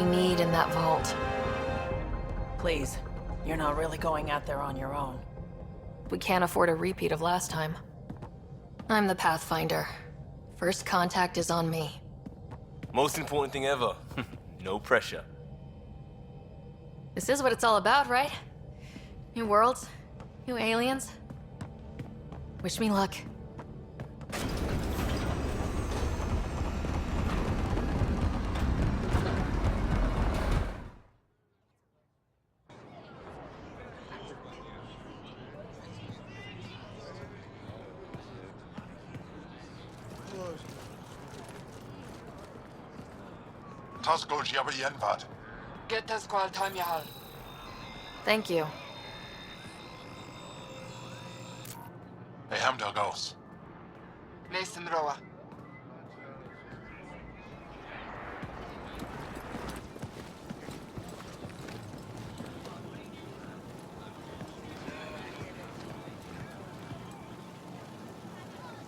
need in that vault. Please, you're not really going out there on your own. We can't afford a repeat of last time. I'm the Pathfinder. First contact is on me. Most important thing ever. No pressure. This is what it's all about, right? New worlds, new aliens. Wish me luck. Thank you.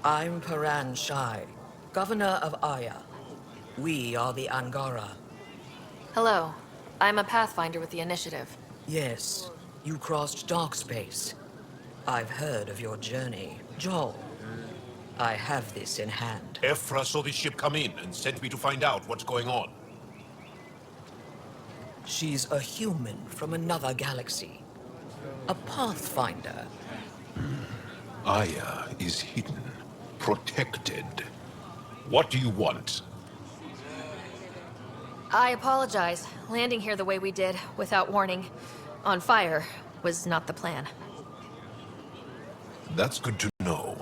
I'm Paran Shai, Governor of Aya. We are the Angara. Hello. I'm a Pathfinder with the Initiative. Yes, you crossed dark space. I've heard of your journey, Jaal. I have this in hand. Ephra saw the ship come in and sent me to find out what's going on. She's a human from another galaxy. A Pathfinder. Aya is hidden, protected. What do you want? I apologize. Landing here the way we did, without warning, on fire, was not the plan. That's good to know,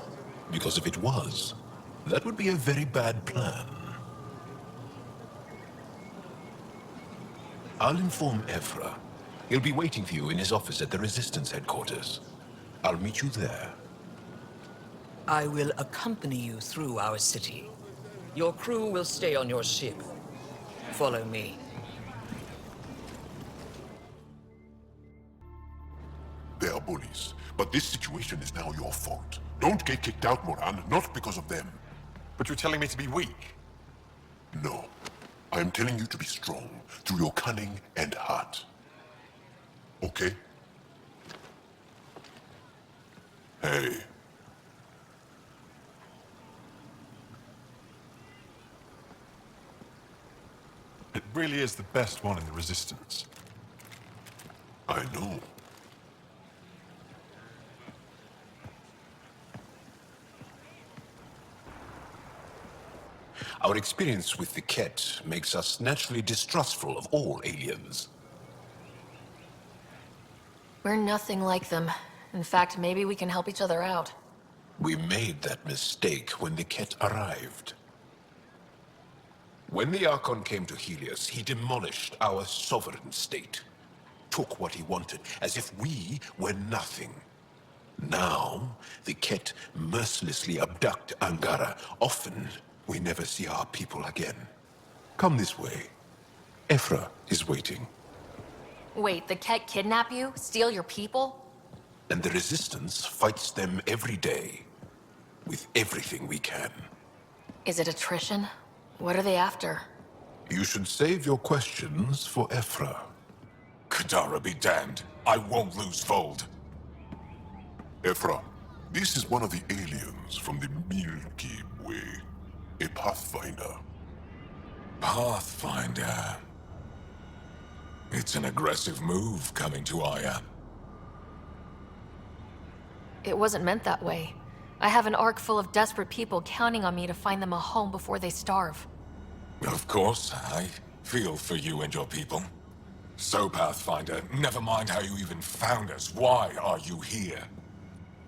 because if it was, that would be a very bad plan. I'll inform Ephra. He'll be waiting for you in his office at the Resistance headquarters. I'll meet you there. I will accompany you through our city. Your crew will stay on your ship. Follow me. They are bullies, but this situation is now your fault. Don't get kicked out, Moran, not because of them. But you're telling me to be weak? No. I am telling you to be strong, through your cunning and heart. Okay? Hey. It really is the best one in the Resistance. I know. Our experience with the Kett makes us naturally distrustful of all aliens. We're nothing like them. In fact, maybe we can help each other out. We made that mistake when the Kett arrived. When the Archon came to Helios, he demolished our sovereign state. Took what he wanted, as if we were nothing. Now, the Kett mercilessly abduct Angara. Often, we never see our people again. Come this way. Ephra is waiting. Wait, the Kett kidnap you? Steal your people? And the Resistance fights them every day. With everything we can. Is it attrition? What are they after? You should save your questions for Ephra. Kadara be damned. I won't lose Vold. Ephra, this is one of the aliens from the Milky Way. A Pathfinder. Pathfinder. It's an aggressive move coming to Aya. It wasn't meant that way. I have an ark full of desperate people counting on me to find them a home before they starve. Of course, I feel for you and your people. So, Pathfinder, never mind how you even found us. Why are you here?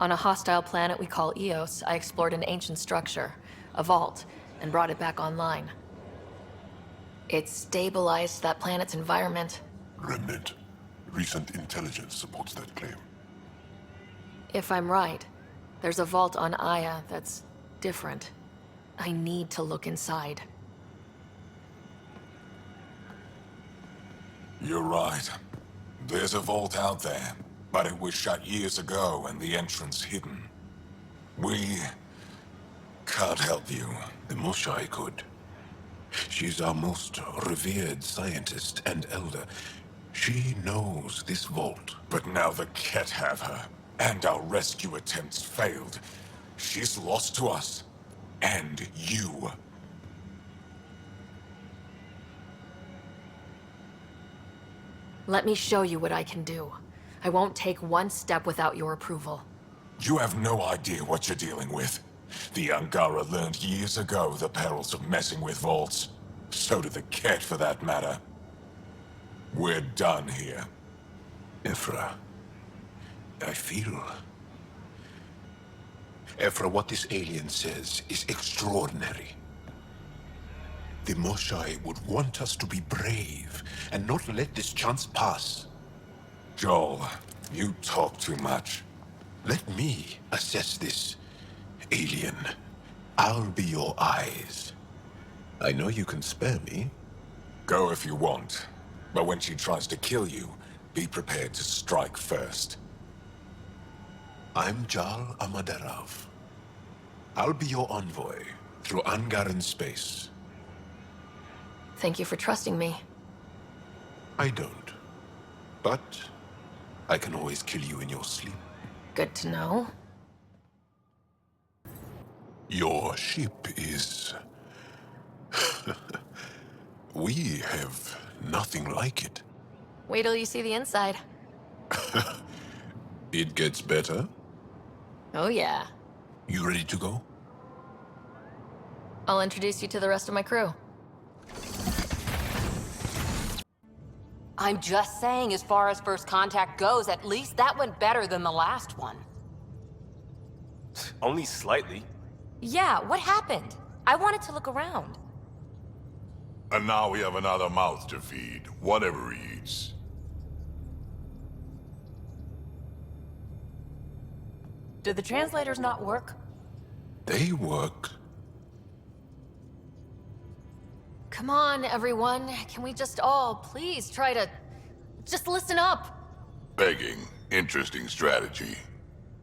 On a hostile planet we call Eos, I explored an ancient structure, a vault, and brought it back online. It stabilized that planet's environment. Remnant. Recent intelligence supports that claim. If I'm right, there's a vault on Aya that's different. I need to look inside. You're right. There's a vault out there, but it was shut years ago and the entrance hidden. We can't help you. The Moshae could. She's our most revered scientist and elder. She knows this vault. But now the Kett have her, and our rescue attempts failed. She's lost to us. And you. Let me show you what I can do. I won't take one step without your approval. You have no idea what you're dealing with. The Angara learned years ago the perils of messing with vaults. So did the Kett, for that matter. We're done here. Ephra, I feel... Ephra, what this alien says is extraordinary. The Moshae would want us to be brave and not let this chance pass. Jaal, you talk too much. Let me assess this, alien. I'll be your eyes. I know you can spare me. Go if you want. But when she tries to kill you, be prepared to strike first. I'm Jaal Amaderav. I'll be your envoy through Angaran space. Thank you for trusting me. I don't. But I can always kill you in your sleep. Good to know. Your ship is... We have nothing like it. Wait till you see the inside. It gets better. Oh yeah. You ready to go? I'll introduce you to the rest of my crew. I'm just saying, as far as first contact goes, at least that went better than the last one. Only slightly. Yeah, what happened? I wanted to look around. And now we have another mouth to feed, whatever he eats. Did the translators not work? They work. Come on, everyone. Can we just all please try to... just listen up? Begging. Interesting strategy.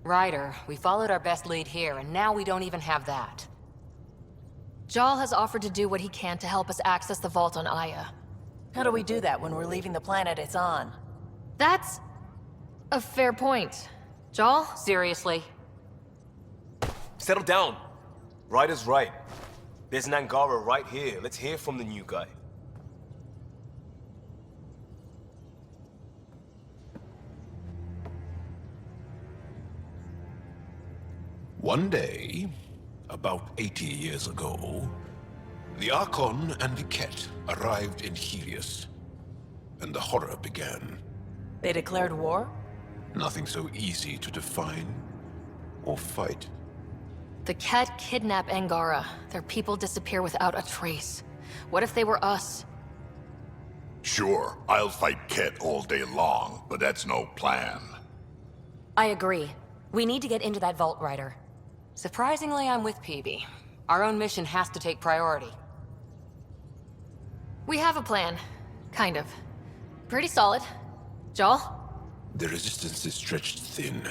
Ryder, we followed our best lead here, and now we don't even have that. Jaal has offered to do what he can to help us access the vault on Aya. How do we do that when we're leaving the planet it's on? That's a fair point. Jaal? Seriously? Settle down. Ryder's right. There's an Angara right here. Let's hear from the new guy. One day, about 80 years ago, the Archon and the Kett arrived in Helios, and the horror began. They declared war? Nothing so easy to define or fight. The Kett kidnap Angara. Their people disappear without a trace. What if they were us? Sure, I'll fight Kett all day long, but that's no plan. I agree. We need to get into that vault, Ryder. Surprisingly, I'm with PB. Our own mission has to take priority. We have a plan. Kind of. Pretty solid. Jaal? The resistance is stretched thin.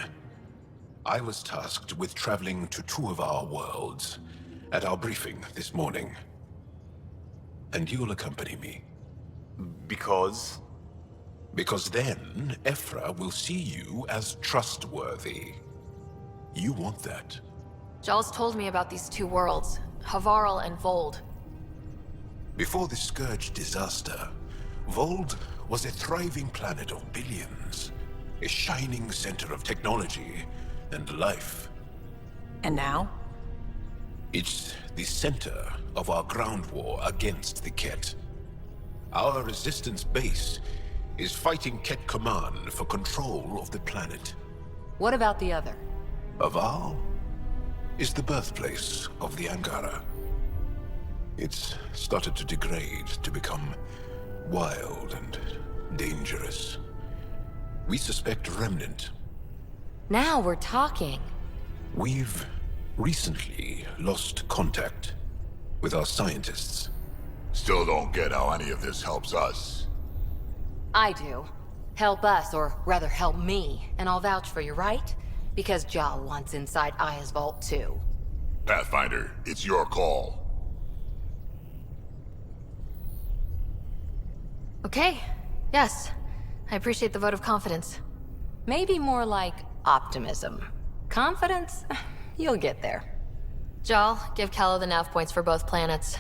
I was tasked with traveling to two of our worlds at our briefing this morning. And you'll accompany me. Because? Because then, Ephra will see you as trustworthy. You want that. Jaal's told me about these two worlds, Havarl and Vold. Before the Scourge disaster, Vold was a thriving planet of billions. A shining center of technology and life. And now? It's the center of our ground war against the Kett. Our resistance base is fighting Kett Command for control of the planet. What about the other? Havarl is the birthplace of the Angara. It's started to degrade, to become wild and dangerous. We suspect Remnant. Now we're talking. We've recently lost contact with our scientists. Still don't get how any of this helps us. I do. Help us, or rather help me, and I'll vouch for you, right? Because Jaal wants inside Aya's vault too. Pathfinder, it's your call. Okay, yes. I appreciate the vote of confidence. Maybe more like optimism. Confidence? You'll get there. Jaal, give Callow the nav points for both planets.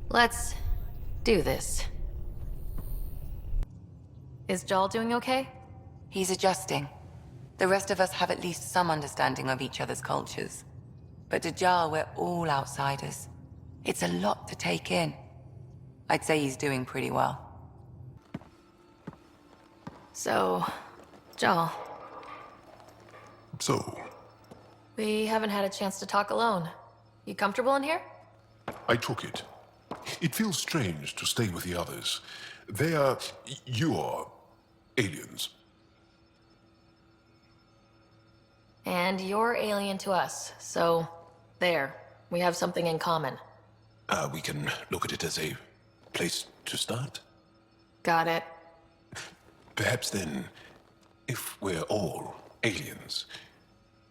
Let's do this. Is Jaal doing okay? He's adjusting. The rest of us have at least some understanding of each other's cultures. But to Jaal, we're all outsiders. It's a lot to take in. I'd say he's doing pretty well. So, Jaal, So, we haven't had a chance to talk alone. You comfortable in here? I took it. It feels strange to stay with the others. They are... you are... aliens. And you're alien to us, so there. We have something in common. We can look at it as a place to start. Got it. Perhaps then, if we're all aliens,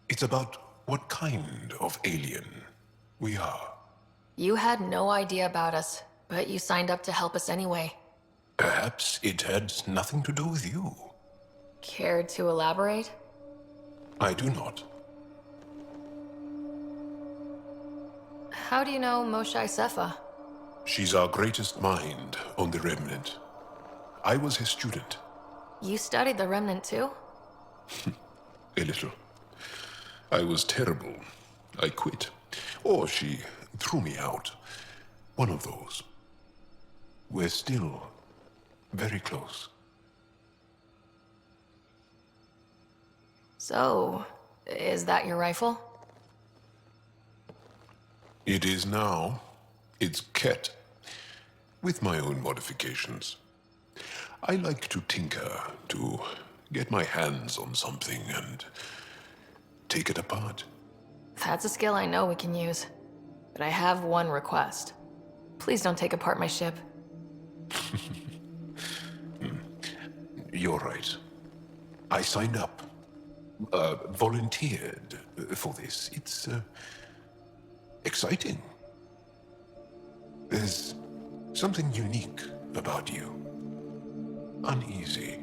it's about what kind of alien we are. You had no idea about us, but you signed up to help us anyway. Perhaps it had nothing to do with you. Care to elaborate? I do not. How do you know Moshae Sefa? She's our greatest mind on the Remnant. I was her student. You studied the Remnant too? A little. I was terrible. I quit. Or she threw me out. One of those. We're still very close. So, is that your rifle? It is now. It's Kett. With my own modifications. I like to tinker, to get my hands on something and take it apart. That's a skill I know we can use. But I have one request. Please don't take apart my ship. You're right. I signed up. Volunteered for this. It's, exciting. There's something unique about you. Uneasy,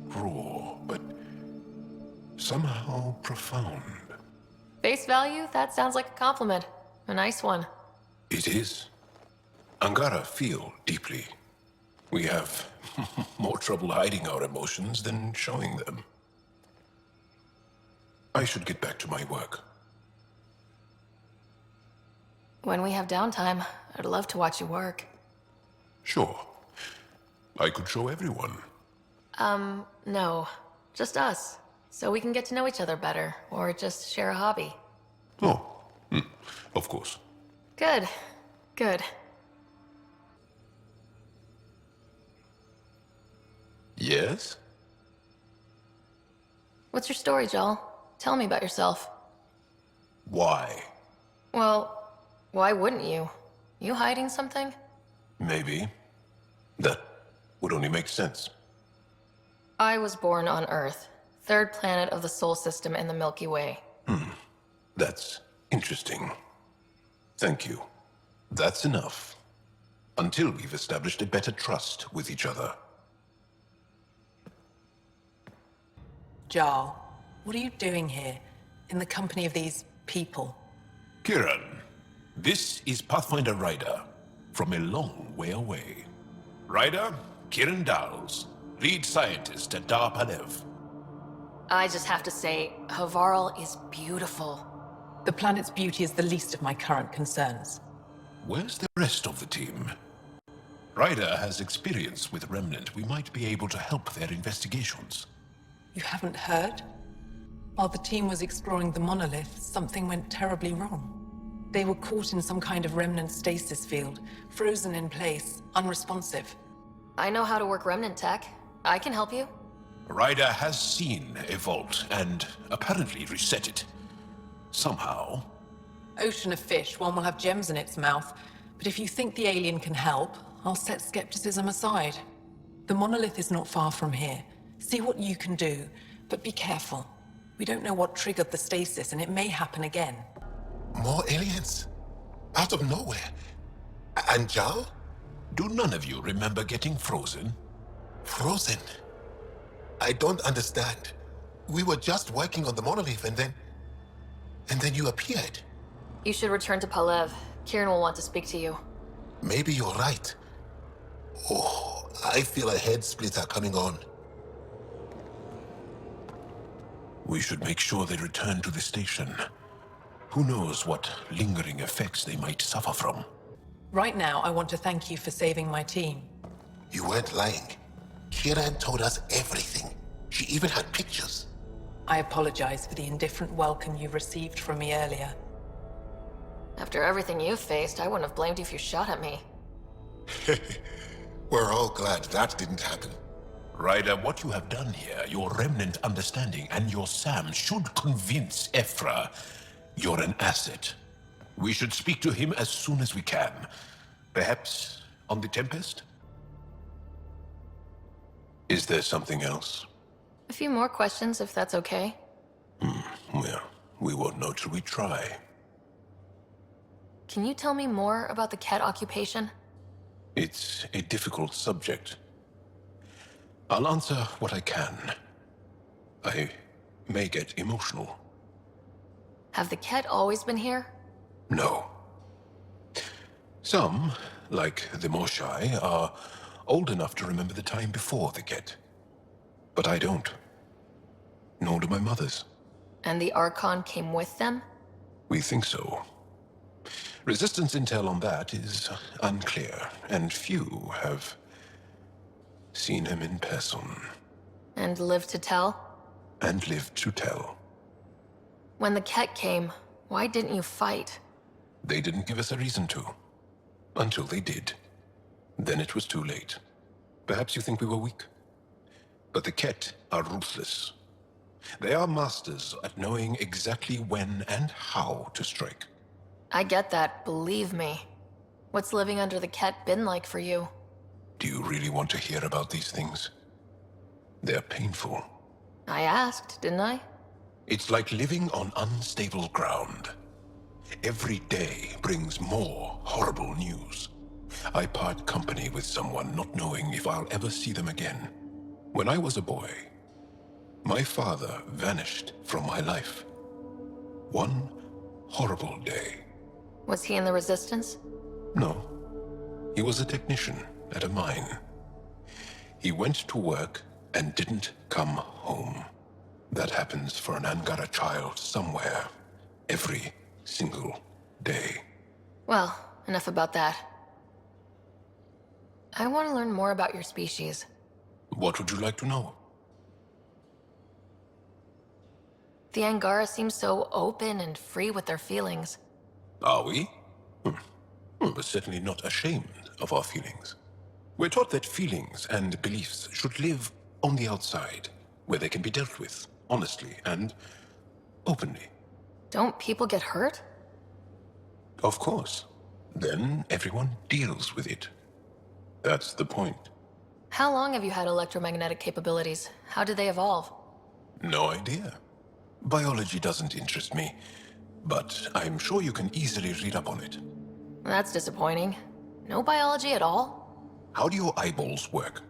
raw, but somehow profound. Face value? That sounds like a compliment. A nice one. It is. Angara feel deeply. We have more trouble hiding our emotions than showing them. I should get back to my work. When we have downtime, I'd love to watch you work. Sure. I could show everyone. No. Just us. So we can get to know each other better, or just share a hobby. Oh, of course. Good. Good. Yes? What's your story, Jaal? Tell me about yourself. Why? Well, why wouldn't you? You hiding something? Maybe. That would only make sense. I was born on Earth, third planet of the Sol system in the Milky Way. That's interesting. Thank you. That's enough. Until we've established a better trust with each other. Jaal, what are you doing here, in the company of these people? Kiran, this is Pathfinder Ryder, from a long way away. Ryder, Kiran Dals, lead scientist at Dar Panev. I just have to say, Havarl is beautiful. The planet's beauty is the least of my current concerns. Where's the rest of the team? Ryder has experience with Remnant. We might be able to help their investigations. You haven't heard? While the team was exploring the monolith, something went terribly wrong. They were caught in some kind of remnant stasis field, frozen in place, unresponsive. I know how to work remnant tech. I can help you. Ryder has seen a vault and apparently reset it. Somehow. Ocean of fish, one will have gems in its mouth. But if you think the alien can help, I'll set skepticism aside. The monolith is not far from here. See what you can do, but be careful. We don't know what triggered the stasis, and it may happen again. More aliens? Out of nowhere? And Jaal? Do none of you remember getting frozen? frozen. I don't understand. We were just working on the monolith and then you appeared. You should return to Palev. Kieran will want to speak to you. Maybe you're right. Oh, I feel a head splitter coming on. We should make sure they return to the station. Who knows what lingering effects they might suffer from. Right now, I want to thank you for saving my team. You weren't lying. Kieran told us everything. She even had pictures. I apologize for the indifferent welcome you received from me earlier. After everything you've faced, I wouldn't have blamed you if you shot at me. We're all glad that didn't happen. Ryder, what you have done here, your remnant understanding and your Sam should convince Ephra you're an asset. We should speak to him as soon as we can. Perhaps on the Tempest? Is there something else? A few more questions, if that's okay. Well, we won't know till we try. Can you tell me more about the Kett occupation? It's a difficult subject. I'll answer what I can. I may get emotional. Have the Kett always been here? No. Some, like the Moshae, are old enough to remember the time before the Kett. But I don't. Nor do my mothers. And the Archon came with them? We think so. Resistance intel on that is unclear, and few have seen him in person. And lived to tell? And lived to tell. When the Kett came, why didn't you fight? They didn't give us a reason to. Until they did. Then it was too late. Perhaps you think we were weak. But the Kett are ruthless. They are masters at knowing exactly when and how to strike. I get that, believe me. What's living under the Kett been like for you? Do you really want to hear about these things? They're painful. I asked, didn't I? It's like living on unstable ground. Every day brings more horrible news. I part company with someone not knowing if I'll ever see them again. When I was a boy, my father vanished from my life. One horrible day. Was he in the Resistance? No. He was a technician at a mine. He went to work and didn't come home. That happens for an Angara child somewhere, every single day. Well, enough about that. I want to learn more about your species. What would you like to know? The Angara seem so open and free with their feelings. Are we? We're certainly not ashamed of our feelings. We're taught that feelings and beliefs should live on the outside, where they can be dealt with, honestly and openly. Don't people get hurt? Of course. Then everyone deals with it. That's the point. How long have you had electromagnetic capabilities? How did they evolve? No idea. Biology doesn't interest me, but I'm sure you can easily read up on it. That's disappointing. No biology at all? How do your eyeballs work?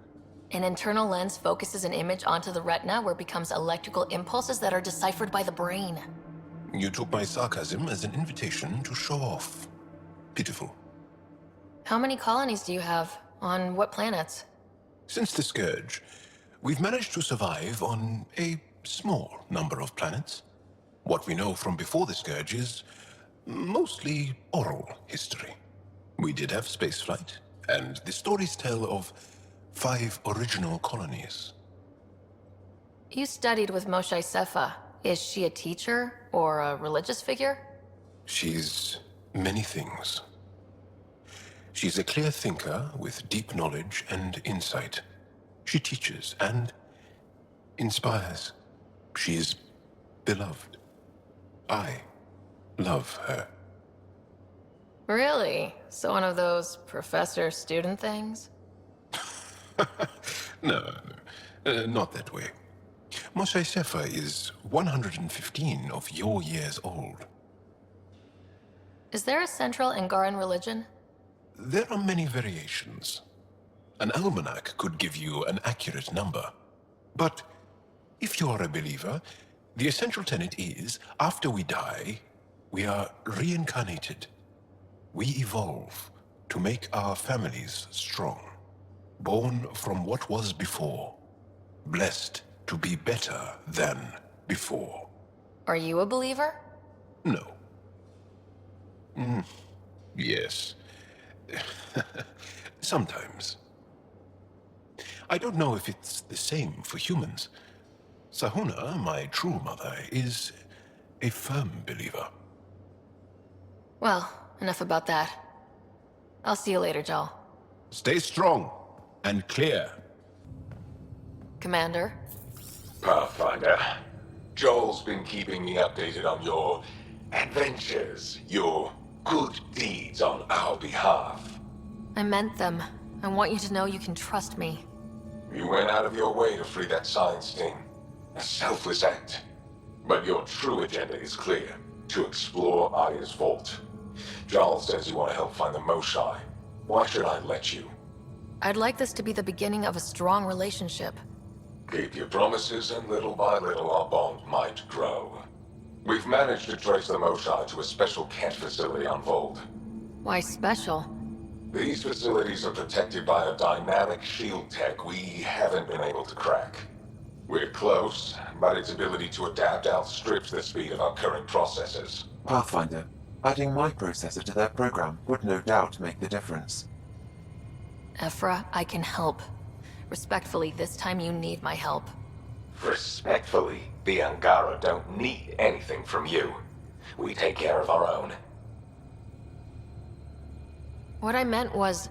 An internal lens focuses an image onto the retina where it becomes electrical impulses that are deciphered by the brain. You took my sarcasm as an invitation to show off. Pitiful. How many colonies do you have? On what planets? Since the Scourge, we've managed to survive on a small number of planets. What we know from before the Scourge is mostly oral history. We did have spaceflight, and the stories tell of 5 original colonies. You studied with Moshae Sefa. Is she a teacher or a religious figure? She's many things. She's a clear thinker with deep knowledge and insight. She teaches and inspires. She's beloved. I love her. Really? So one of those professor-student things? No, not that way. Moshae Sefa is 115 of your years old. Is there a central Angaran religion? There are many variations. An almanac could give you an accurate number. But if you're a believer, the essential tenet is, after we die, we are reincarnated. We evolve to make our families strong. Born from what was before. Blessed to be better than before. Are you a believer? No. Yes. Sometimes. I don't know if it's the same for humans. Sahuna, my true mother, is a firm believer. Well, enough about that. I'll see you later, Jaal. Stay strong and clear. Commander? Pathfinder, Joel's been keeping me updated on your adventures, your good deeds on our behalf. I meant them. I want you to know you can trust me. You went out of your way to free that science team. A selfless act. But your true agenda is clear. To explore Aya's vault. Jaal says you want to help find the Moshae. Why should I let you? I'd like this to be the beginning of a strong relationship. Keep your promises, and little by little our bond might grow. We've managed to trace the Moshae to a special Kett facility on Vold. Why special? These facilities are protected by a dynamic shield tech we haven't been able to crack. We're close, but its ability to adapt outstrips the speed of our current processors. Pathfinder, adding my processor to their program would no doubt make the difference. Ephra, I can help. Respectfully, this time you need my help. Respectfully, the Angara don't need anything from you. We take care of our own. What I meant was,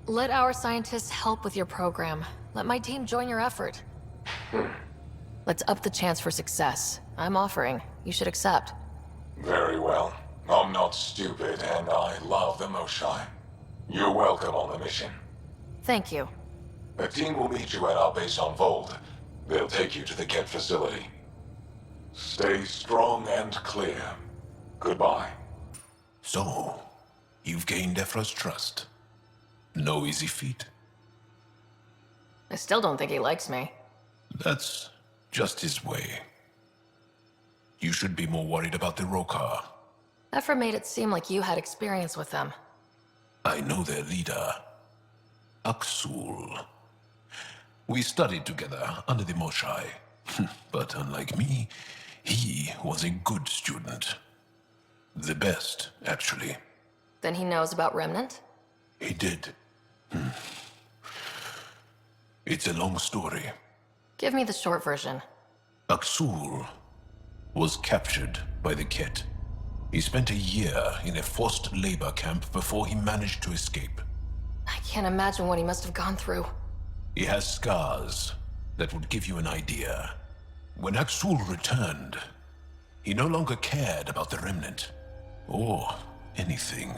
let our scientists help with your program. Let my team join your effort. Let's up the chance for success. I'm offering. You should accept. Very well. I'm not stupid, and I love the Moshae. You're welcome on the mission. Thank you. A team will meet you at our base on Vold. They'll take you to the Kett facility. Stay strong and clear. Goodbye. So, you've gained Ephra's trust. No easy feat. I still don't think he likes me. That's just his way. You should be more worried about the Rokar. Ephra made it seem like you had experience with them. I know their leader, Aksul. We studied together under the Moshae. But unlike me, he was a good student. The best, actually. Then he knows about Remnant? He did. It's a long story. Give me the short version. Aksul was captured by the Kett. He spent a year in a forced labor camp before he managed to escape. I can't imagine what he must have gone through. He has scars that would give you an idea. When Aksul returned, he no longer cared about the Remnant, or anything,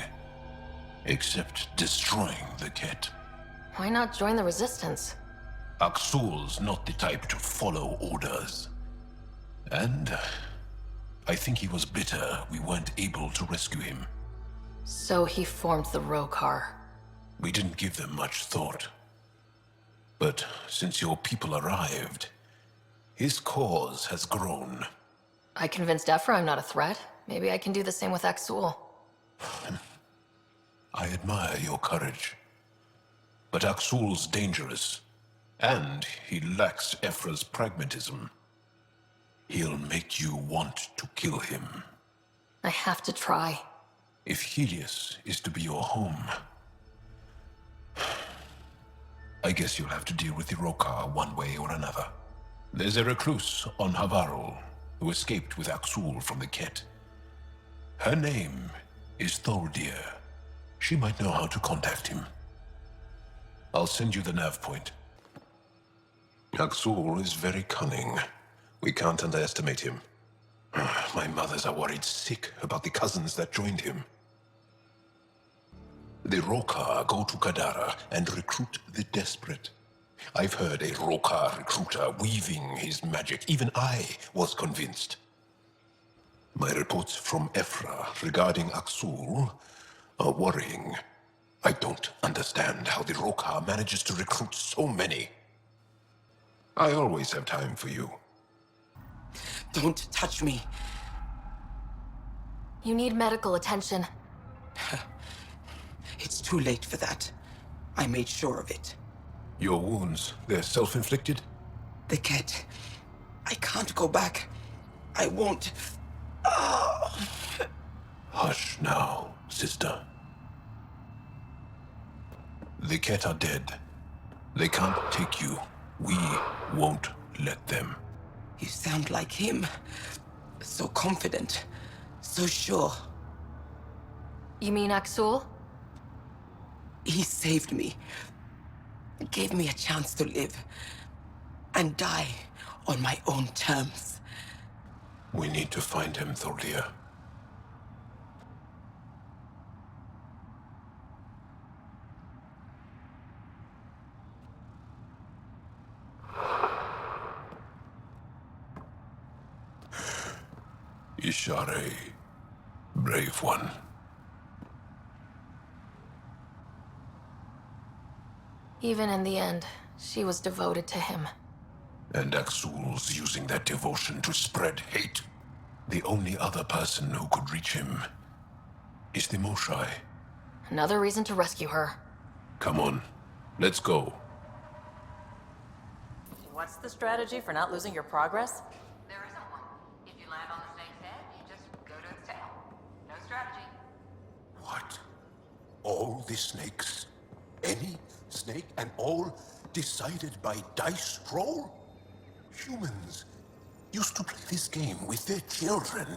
except destroying the Kett. Why not join the Resistance? Aksul's not the type to follow orders. And I think he was bitter we weren't able to rescue him. So he formed the Rokar. We didn't give them much thought. But since your people arrived, his cause has grown. I convinced Ephra I'm not a threat. Maybe I can do the same with Aksul. I admire your courage. But Aksul's dangerous, and he lacks Ephra's pragmatism. He'll make you want to kill him. I have to try. If Helios is to be your home, I guess you'll have to deal with the Rokar one way or another. There's a recluse on Havarul who escaped with Aksul from the Kett. Her name is Thordir. She might know how to contact him. I'll send you the nav point. Aksul is very cunning. We can't underestimate him. My mothers are worried sick about the cousins that joined him. The Rokar go to Kadara and recruit the desperate. I've heard a Rokar recruiter weaving his magic. Even I was convinced. My reports from Ephra regarding Aksul are worrying. I don't understand how the Rokar manages to recruit so many. I always have time for you. Don't touch me. You need medical attention. It's too late for that. I made sure of it. Your wounds, they're self-inflicted? The Kett. I can't go back. I won't. Hush now, sister. The Kett are dead. They can't take you. We won't let them. You sound like him. So confident. So sure. You mean Axul? He saved me. Gave me a chance to live. And die on my own terms. We need to find him, Thordia. Ishare, brave one. Even in the end, she was devoted to him. And Axul's using that devotion to spread hate. The only other person who could reach him is the Moshae. Another reason to rescue her. Come on, let's go. What's the strategy for not losing your progress? There isn't one. If you land on the snake's head, you just go to its tail. No strategy. What? All the snakes? Any snake and all decided by dice roll? Humans used to play this game with their children.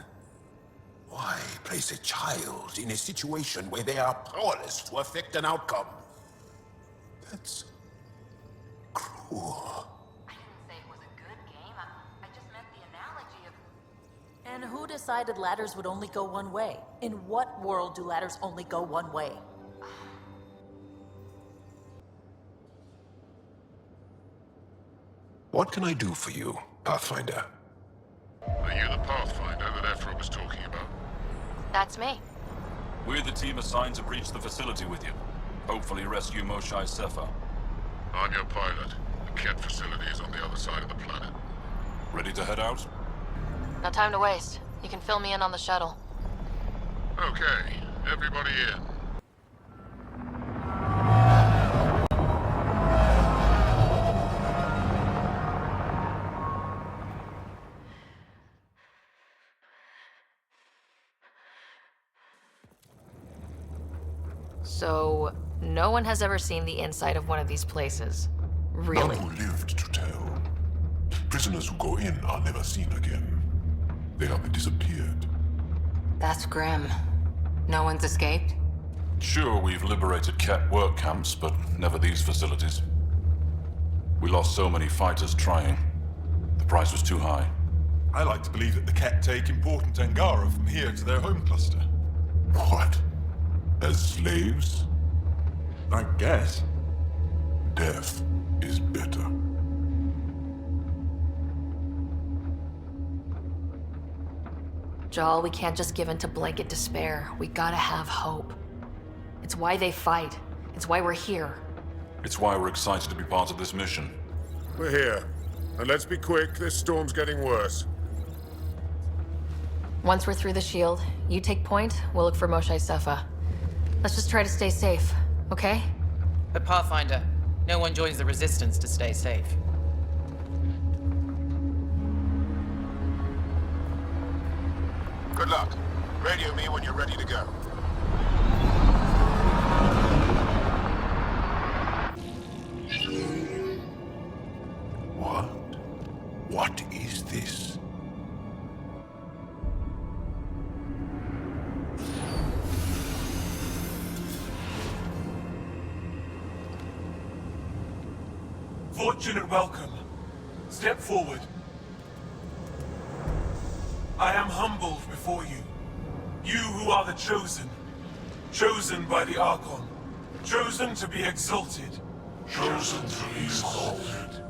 Why place a child in a situation where they are powerless to affect an outcome? That's cruel. I didn't say it was a good game. I just meant the analogy of... And who decided ladders would only go one way? In what world do ladders only go one way? What can I do for you, Pathfinder? Are you the Pathfinder that Evra was talking about? That's me. We're the team assigned to breach the facility with you. Hopefully rescue Moshae Sepha. I'm your pilot. The Kett facility is on the other side of the planet. Ready to head out? No time to waste. You can fill me in on the shuttle. Okay, everybody in. So, no one has ever seen the inside of one of these places. Really? None who lived to tell. Prisoners who go in are never seen again. They have disappeared. That's grim. No one's escaped? Sure, we've liberated Kett work camps, but never these facilities. We lost so many fighters trying. The price was too high. I like to believe that the Kett take important Angara from here to their home cluster. What? As slaves? I guess. Death is better. Jaal, we can't just give in to blanket despair. We gotta have hope. It's why they fight. It's why we're here. It's why we're excited to be part of this mission. We're here. And let's be quick, this storm's getting worse. Once we're through the shield, you take point, we'll look for Moshae Sepha. Let's just try to stay safe, okay? But Pathfinder, no one joins the Resistance to stay safe. Good luck. Radio me when you're ready to go. What? What is this? Fortunate welcome. Step forward. I am humbled before you. You who are the chosen. Chosen by the Archon. Chosen to be exalted. Chosen to be exalted.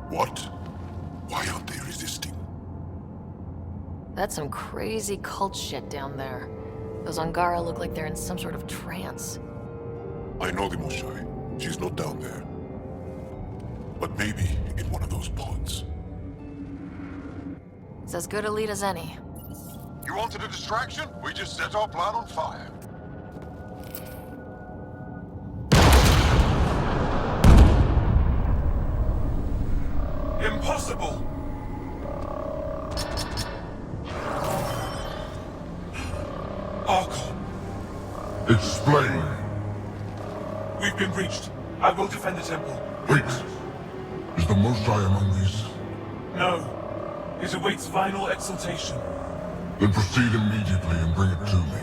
What That's some crazy cult shit down there. Those Angara look like they're in some sort of trance. I know the Moshae. She's not down there. But maybe in one of those pods. It's as good a lead as any. You wanted a distraction? We just set our plan on fire. Impossible! Archon. Explain. We've been breached. I will defend the temple. Wait. Is the Moshae among these? No. It awaits final exaltation. Then proceed immediately and bring it to me.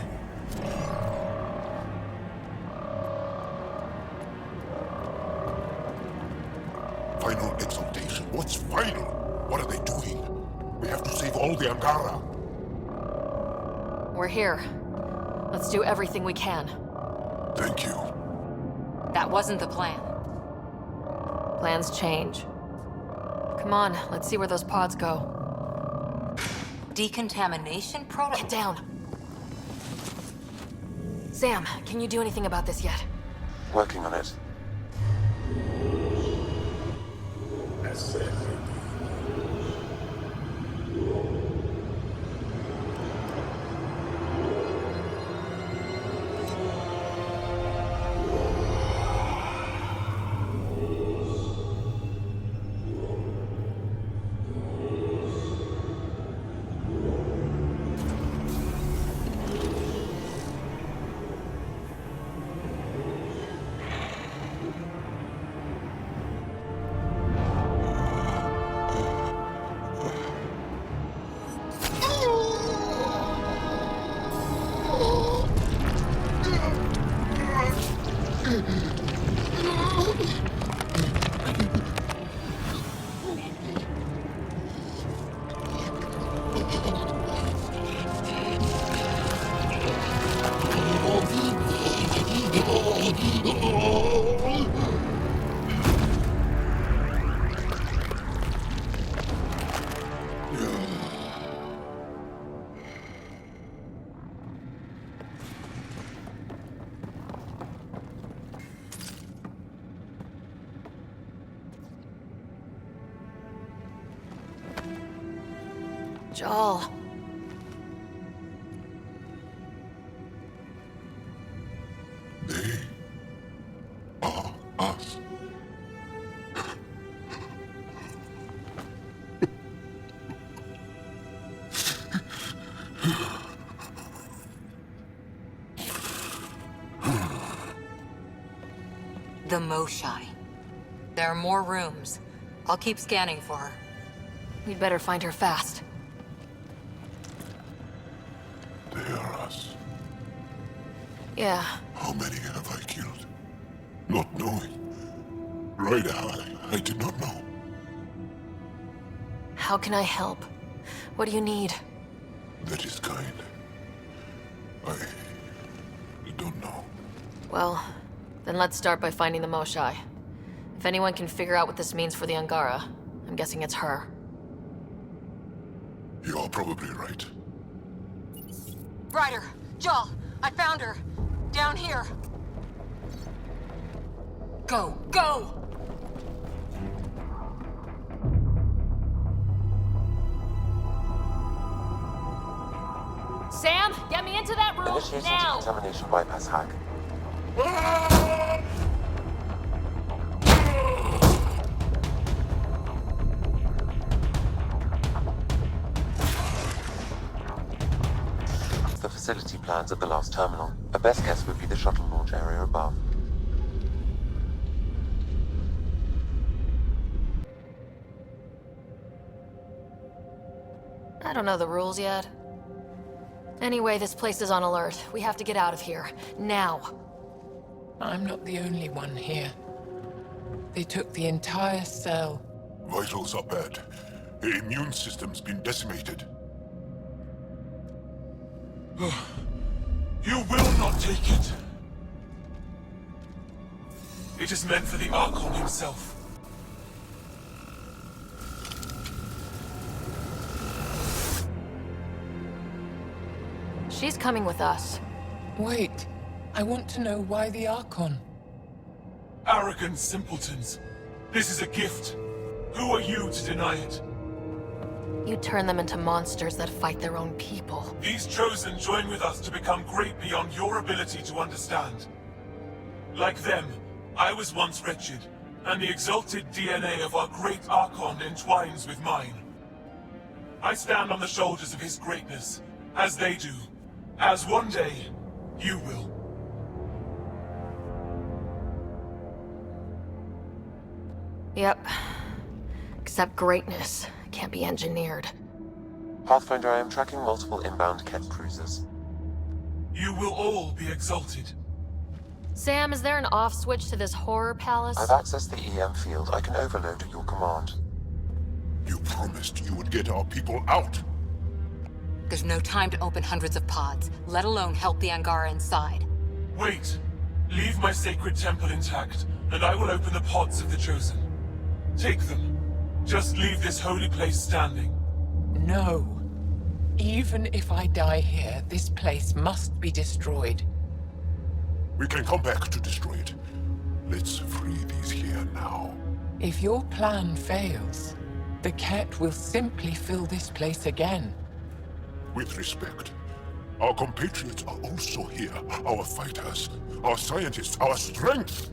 Final exaltation? What's final? What are they doing? We have to save all the Angara. We're here. Let's do everything we can. Thank you. That wasn't the plan. Plans change. Come on, let's see where those pods go. Decontamination protocol? Get down. Sam, can you do anything about this yet? Working on it. Jaal. They are us. The Moshae. There are more rooms. I'll keep scanning for her. We'd better find her fast. They are us. Yeah. How many have I killed? Not knowing. Ryder, I did not know. How can I help? What do you need? That is kind. I don't know. Well, then let's start by finding the Moshae. If anyone can figure out what this means for the Angara, I'm guessing it's her. You are probably right. Ryder! Jaal! I found her! Down here! Go! Go! Sam, get me into that room Initiating now! decontamination bypass hack. The facility plans at the last terminal. A best guess would be the shuttle launch area above. I don't know the rules yet. Anyway, this place is on alert. We have to get out of here. Now. I'm not the only one here. They took the entire cell. Vitals are bad. Her immune system's been decimated. You will not take it. It is meant for the Archon himself. She's coming with us. Wait, I want to know why the Archon. Arrogant simpletons. This is a gift. Who are you to deny it? You turn them into monsters that fight their own people. These Chosen join with us to become great beyond your ability to understand. Like them, I was once wretched, and the exalted DNA of our great Archon entwines with mine. I stand on the shoulders of his greatness, as they do, as one day, you will. Yep. Except greatness can't be engineered. Pathfinder, I am tracking multiple inbound Kett cruisers. You will all be exalted. Sam, is there an off switch to this horror palace? I've accessed the EM field. I can overload at your command. You promised you would get our people out. There's no time to open hundreds of pods, let alone help the Angara inside. Wait. Leave my sacred temple intact, and I will open the pods of the Chosen. Take them. Just leave this holy place standing. No. Even if I die here, this place must be destroyed. We can come back to destroy it. Let's free these here now. If your plan fails, the Kett will simply fill this place again. With respect, our compatriots are also here. Our fighters, our scientists, our strength.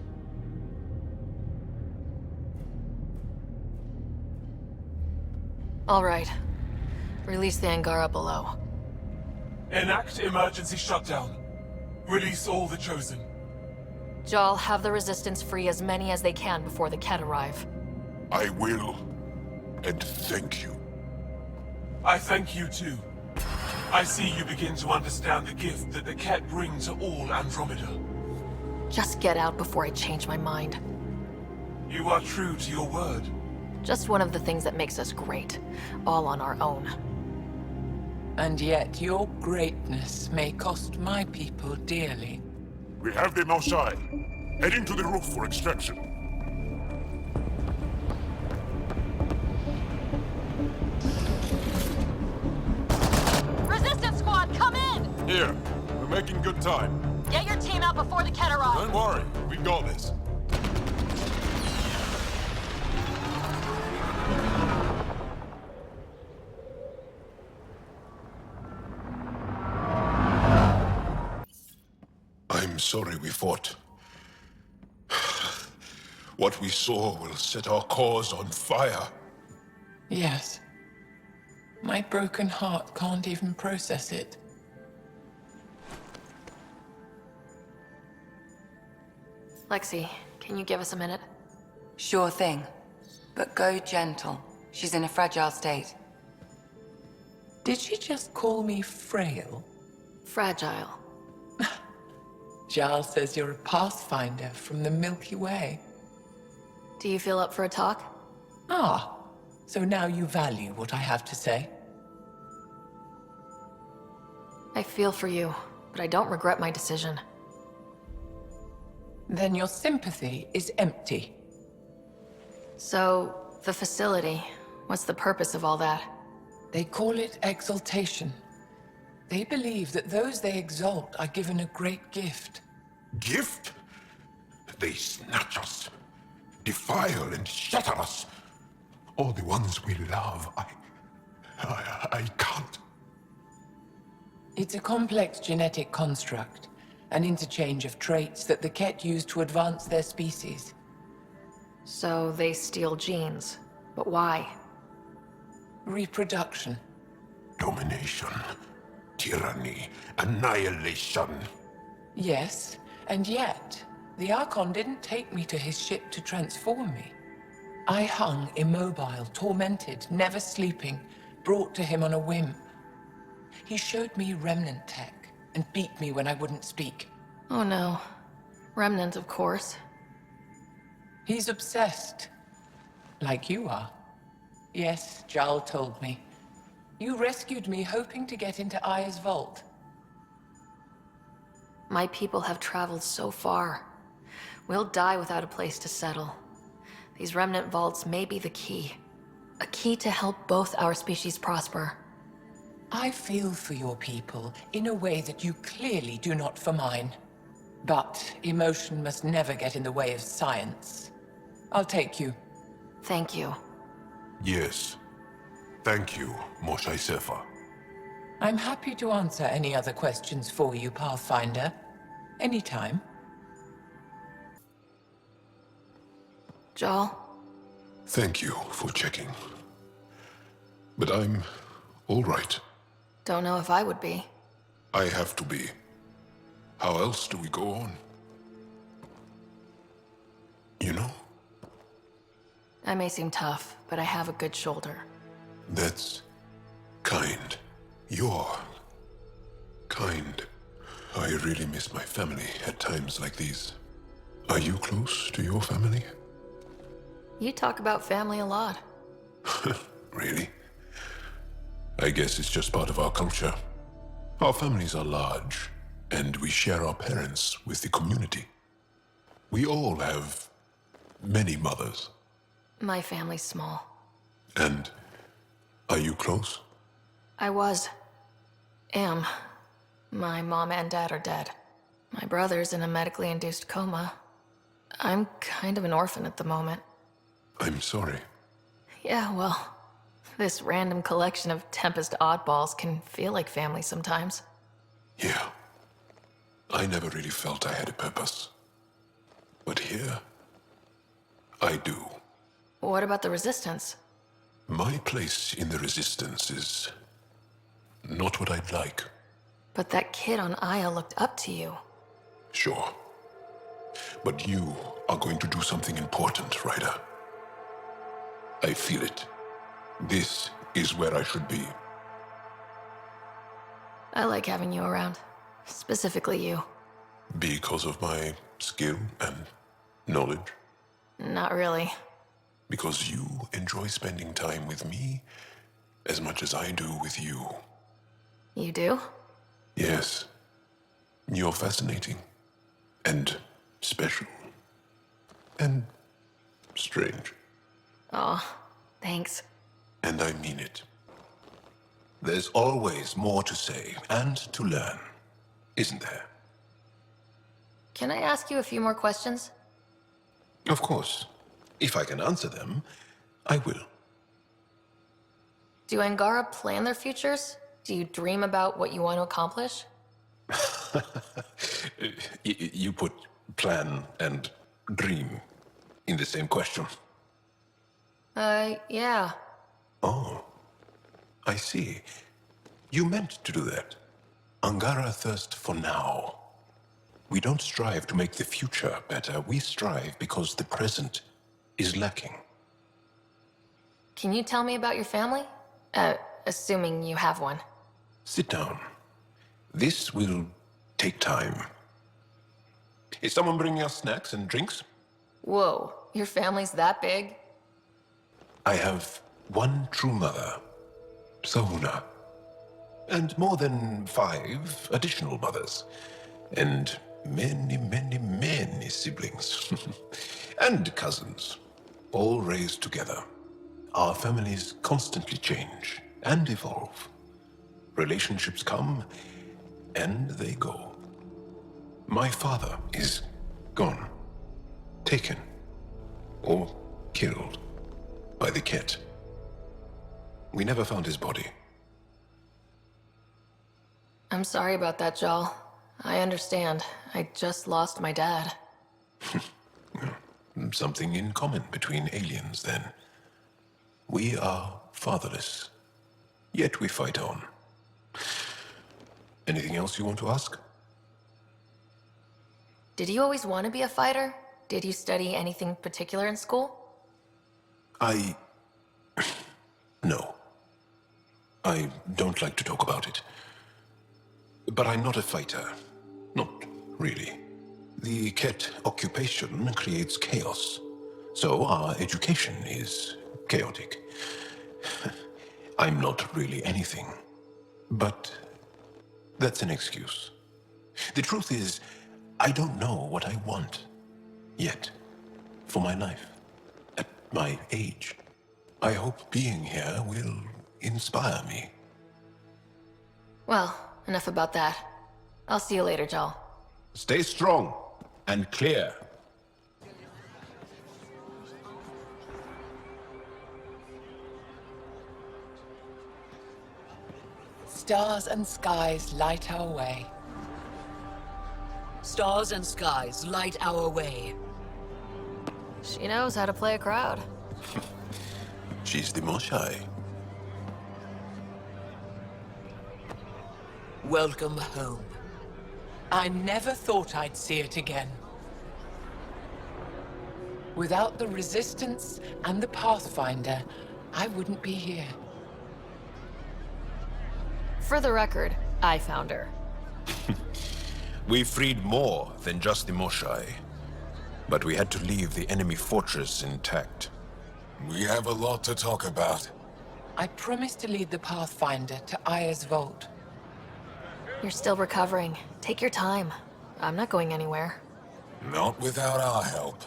All right. Release the Angara below. Enact emergency shutdown. Release all the Chosen. Jaal, have the Resistance free as many as they can before the Kett arrive. I will. And thank you. I thank you too. I see you begin to understand the gift that the Kett bring to all Andromeda. Just get out before I change my mind. You are true to your word. Just one of the things that makes us great. All on our own. And yet your greatness may cost my people dearly. We have the Moshae. Heading to the roof for extraction. Resistance squad, come in! Here. We're making good time. Get your team out before the Kett arrive. Don't worry. We got this. I'm sorry we fought. What we saw will set our cause on fire. Yes. My broken heart can't even process it. Lexi, can you give us a minute? Sure thing. But go gentle. She's in a fragile state. Did she just call me frail? Fragile. Jaal says you're a pathfinder from the Milky Way. Do you feel up for a talk? Ah, so now you value what I have to say. I feel for you, but I don't regret my decision. Then your sympathy is empty. So, the facility, what's the purpose of all that? They call it exaltation. They believe that those they exalt are given a great gift. Gift? They snatch us, defile and shatter us. All the ones we love. I can't. It's a complex genetic construct, an interchange of traits that the Kett use to advance their species. So they steal genes, but why? Reproduction. Domination, tyranny, annihilation. Yes, and yet, the Archon didn't take me to his ship to transform me. I hung immobile, tormented, never sleeping, brought to him on a whim. He showed me remnant tech and beat me when I wouldn't speak. Oh no. Remnant, of course. He's obsessed. Like you are. Yes, Jaal told me. You rescued me hoping to get into Aya's vault. My people have traveled so far. We'll die without a place to settle. These remnant vaults may be the key. A key to help both our species prosper. I feel for your people in a way that you clearly do not for mine. But emotion must never get in the way of science. I'll take you. Thank you. Yes. Thank you, Moshae Sefa. I'm happy to answer any other questions for you, Pathfinder. Anytime. Jaal? Thank you for checking. But I'm all right. Don't know if I would be. I have to be. How else do we go on? You know? I may seem tough, but I have a good shoulder. That's kind. You're kind. I really miss my family at times like these. Are you close to your family? You talk about family a lot. Really? I guess it's just part of our culture. Our families are large, and we share our parents with the community. We all have many mothers. My family's small. And are you close? I was. Am. My mom and dad are dead. My brother's in a medically induced coma. I'm kind of an orphan at the moment. I'm sorry. Yeah, well, this random collection of Tempest oddballs can feel like family sometimes. Yeah. I never really felt I had a purpose. But here, I do. What about the Resistance? My place in the Resistance is not what I'd like. But that kid on Aya looked up to you. Sure. But you are going to do something important, Ryder. I feel it. This is where I should be. I like having you around. Specifically you. Because of my skill and knowledge? Not really. Because you enjoy spending time with me as much as I do with you. You do? Yes. You're fascinating. And special. And strange. Aw, thanks. And I mean it. There's always more to say and to learn, isn't there? Can I ask you a few more questions? Of course. If I can answer them, I will. Do Angara plan their futures? Do you dream about what you want to accomplish? You put plan and dream in the same question. Yeah. Oh, I see. You meant to do that. Angara thirst for now. We don't strive to make the future better. We strive because the present is lacking. Can you tell me about your family? Assuming you have one. Sit down. This will take time. Is someone bringing us snacks and drinks? Whoa, your family's that big? I have one true mother, Sahuna, and more than 5 additional mothers, and many, many, many siblings, and cousins, all raised together. Our families constantly change and evolve. Relationships come and they go. My father is gone, taken, or killed by the Kett. We never found his body. I'm sorry about that, Jaal. I understand. I just lost my dad. Something in common between aliens, then. We are fatherless, yet we fight on. Anything else you want to ask? Did you always want to be a fighter? Did you study anything particular in school? No. I don't like to talk about it. But I'm not a fighter. Not really. The Kett occupation creates chaos. So our education is chaotic. I'm not really anything. But that's an excuse. The truth is, I don't know what I want yet for my life. At my age, I hope being here will inspire me. Well, enough about that. I'll see you later, Jaal. Stay strong and clear. Stars and skies light our way. Stars and skies light our way. She knows how to play a crowd. She's the Moshae. Welcome home. I never thought I'd see it again. Without the Resistance and the Pathfinder, I wouldn't be here. For the record, I found her. We freed more than just the Moshae, but we had to leave the enemy fortress intact. We have a lot to talk about. I promised to lead the Pathfinder to Aya's vault. You're still recovering. Take your time. I'm not going anywhere. Not without our help.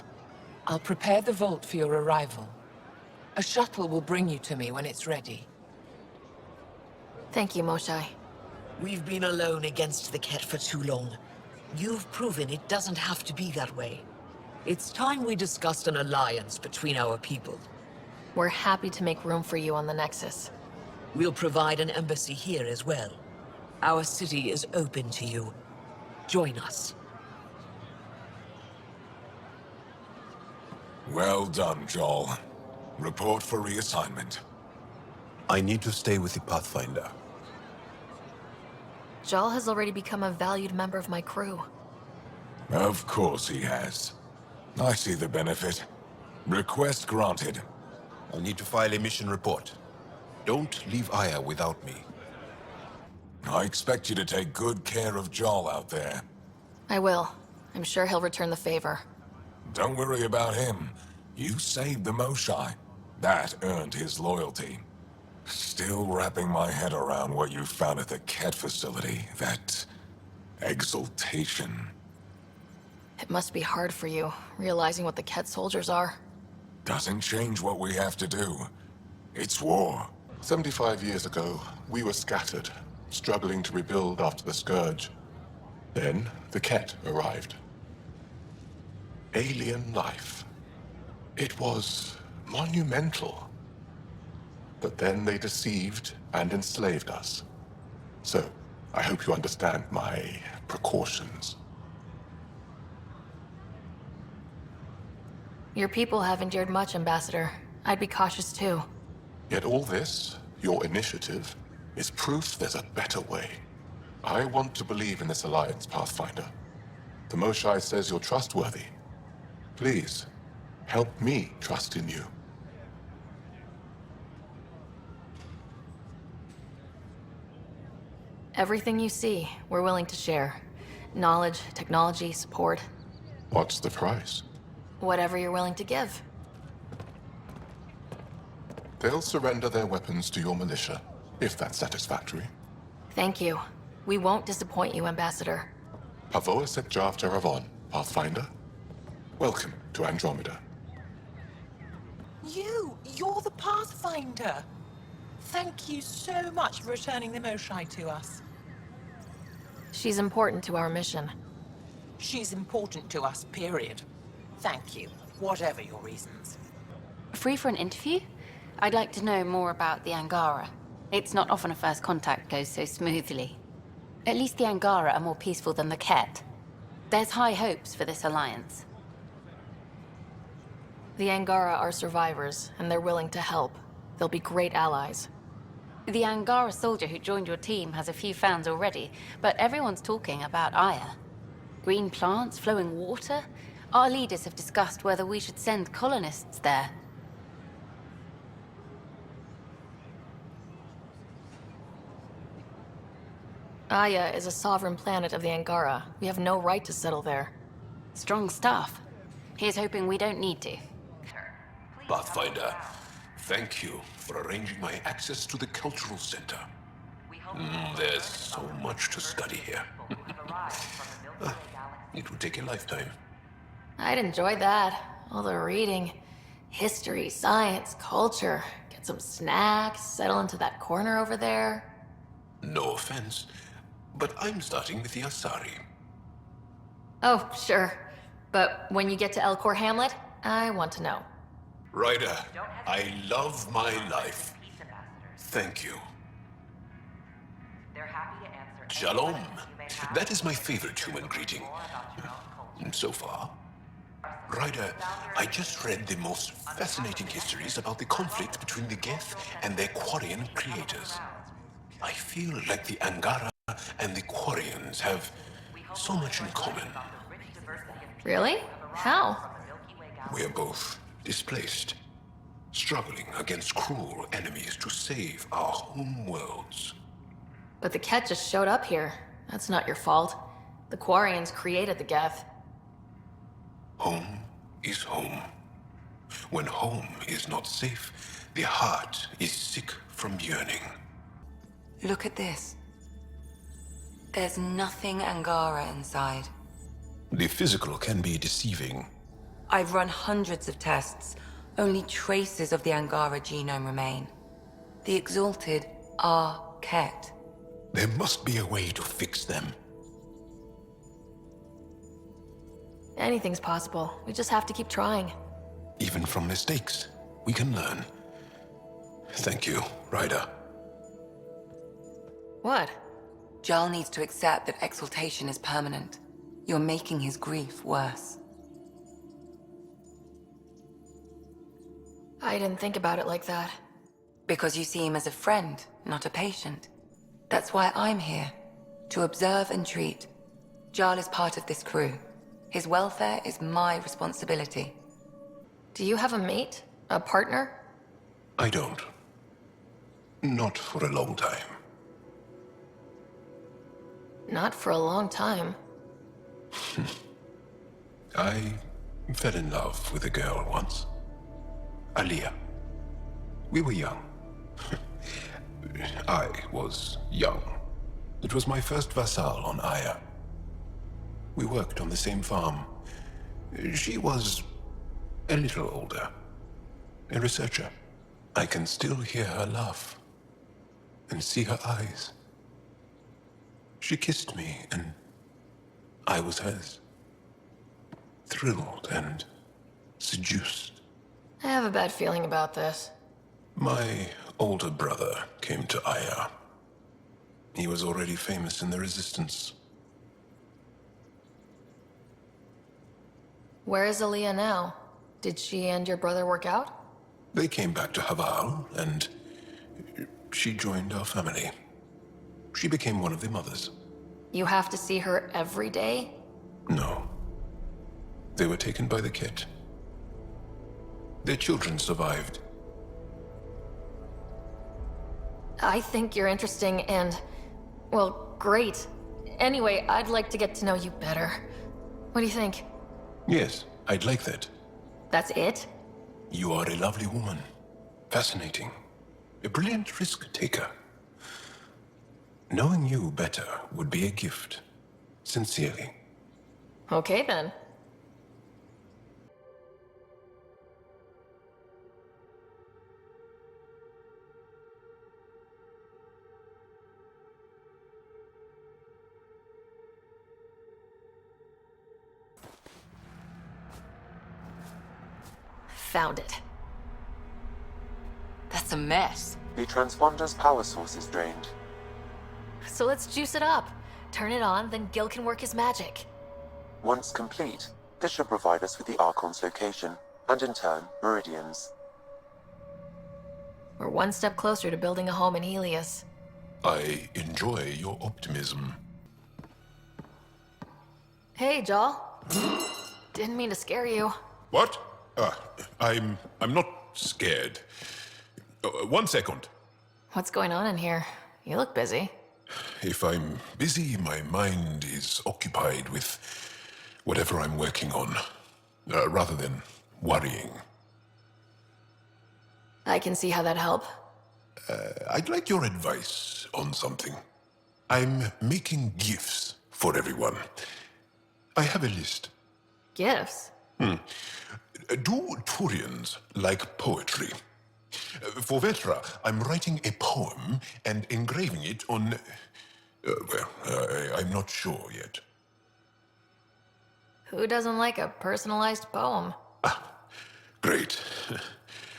I'll prepare the vault for your arrival. A shuttle will bring you to me when it's ready. Thank you, Moshae. We've been alone against the Kett for too long. You've proven it doesn't have to be that way. It's time we discussed an alliance between our people. We're happy to make room for you on the Nexus. We'll provide an embassy here as well. Our city is open to you. Join us. Well done, Jaal. Report for reassignment. I need to stay with the Pathfinder. Jaal has already become a valued member of my crew. Of course he has. I see the benefit. Request granted. I'll need to file a mission report. Don't leave Aya without me. I expect you to take good care of Jaal out there. I will. I'm sure he'll return the favor. Don't worry about him. You saved the Moshae. That earned his loyalty. Still wrapping my head around what you found at the Kett facility. That exaltation. It must be hard for you, realizing what the Kett soldiers are. Doesn't change what we have to do. It's war. 75 years ago, we were scattered, struggling to rebuild after the Scourge. Then, the Kett arrived. Alien life. It was monumental. But then they deceived and enslaved us. So, I hope you understand my precautions. Your people have endured much, Ambassador. I'd be cautious too. Yet all this, your initiative, is proof there's a better way. I want to believe in this alliance, Pathfinder. The Moshae says you're trustworthy. Please, help me trust in you. Everything you see, we're willing to share. Knowledge, technology, support. What's the price? Whatever you're willing to give. They'll surrender their weapons to your militia, if that's satisfactory. Thank you. We won't disappoint you, Ambassador. Pavoa set Jav Jaravon, Pathfinder. Welcome to Andromeda. You're the Pathfinder. Thank you so much for returning the Moshae to us. She's important to our mission. She's important to us, period. Thank you, whatever your reasons. Free for an interview? I'd like to know more about the Angara. It's not often a first contact goes so smoothly. At least the Angara are more peaceful than the Kett. There's high hopes for this alliance. The Angara are survivors, and they're willing to help. They'll be great allies. The Angara soldier who joined your team has a few fans already, but everyone's talking about Aya. Green plants, flowing water? Our leaders have discussed whether we should send colonists there. Aya is a sovereign planet of the Angara. We have no right to settle there. Strong stuff. Here's hoping we don't need to. Pathfinder, thank you for arranging my access to the cultural center. There's so much to study here. It would take a lifetime. I'd enjoy that. All the reading. History, science, culture. Get some snacks, settle into that corner over there. No offense, but I'm starting with the Asari. Oh, sure. But when you get to Elcor Hamlet, I want to know. Ryder, I love my life. Thank you. Shalom. That is my favorite human greeting. So far. Ryder, I just read the most fascinating histories about the conflict between the Geth and their Quarian creators. I feel like the Angara and the Quarians have so much in common. Really? How? We're both displaced, struggling against cruel enemies to save our home worlds. But the Kett just showed up here. That's not your fault. The Quarians created the Geth. Home is home. When home is not safe, the heart is sick from yearning. Look at this. There's nothing Angara inside. The physical can be deceiving. I've run hundreds of tests. Only traces of the Angara genome remain. The Exalted are Kett. There must be a way to fix them. Anything's possible. We just have to keep trying. Even from mistakes, we can learn. Thank you, Ryder. What? Jaal needs to accept that exaltation is permanent. You're making his grief worse. I didn't think about it like that. Because you see him as a friend, not a patient. That's why I'm here. To observe and treat. Jaal is part of this crew. His welfare is my responsibility. Do you have a mate? A partner? I don't. Not for a long time. Not for a long time. I fell in love with a girl once. Aliyah. We were young. I was young. It was my first vassal on Aya. We worked on the same farm. She was a little older. A researcher. I can still hear her laugh. And see her eyes. She kissed me, and I was hers. Thrilled and seduced. I have a bad feeling about this. My older brother came to Aya. He was already famous in the Resistance. Where is Aliyah now? Did she and your brother work out? They came back to Haval, and she joined our family. She became one of the mothers. You have to see her every day? No. They were taken by the Kett. Their children survived. I think you're interesting and, well, great. Anyway, I'd like to get to know you better. What do you think? Yes, I'd like that. That's it? You are a lovely woman. Fascinating. A brilliant risk-taker. Knowing you better would be a gift. Sincerely. Okay, then. Found it. That's a mess. The transponder's power source is drained. So let's juice it up. Turn it on, then Gil can work his magic. Once complete, this should provide us with the Archon's location, and in turn, meridians. We're one step closer to building a home in Helios. I enjoy your optimism. Hey, Jaal. Didn't mean to scare you. What? I'm not scared. 1 second. What's going on in here? You look busy. If I'm busy, my mind is occupied with whatever I'm working on, rather than worrying. I can see how that'd help. I'd like your advice on something. I'm making gifts for everyone. I have a list. Gifts? Do Turians like poetry? For Vetra, I'm writing a poem and engraving it on... I'm not sure yet. Who doesn't like a personalized poem? Great.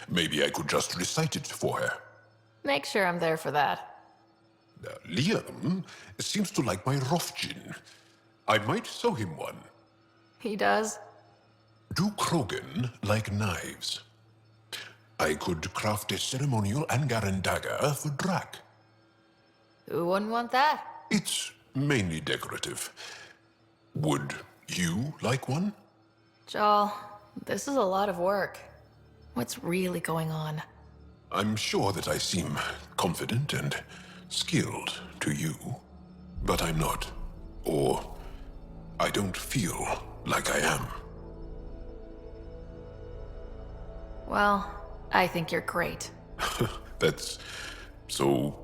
Maybe I could just recite it for her. Make sure I'm there for that. Liam seems to like my Rofgin. I might sew him one. He does? Do Krogan like knives? I could craft a ceremonial Angaran dagger for Drak. Who wouldn't want that? It's mainly decorative. Would you like one? Jaal, this is a lot of work. What's really going on? I'm sure that I seem confident and skilled to you, but I'm not. Or I don't feel like I am. Well, I think you're great. That's so...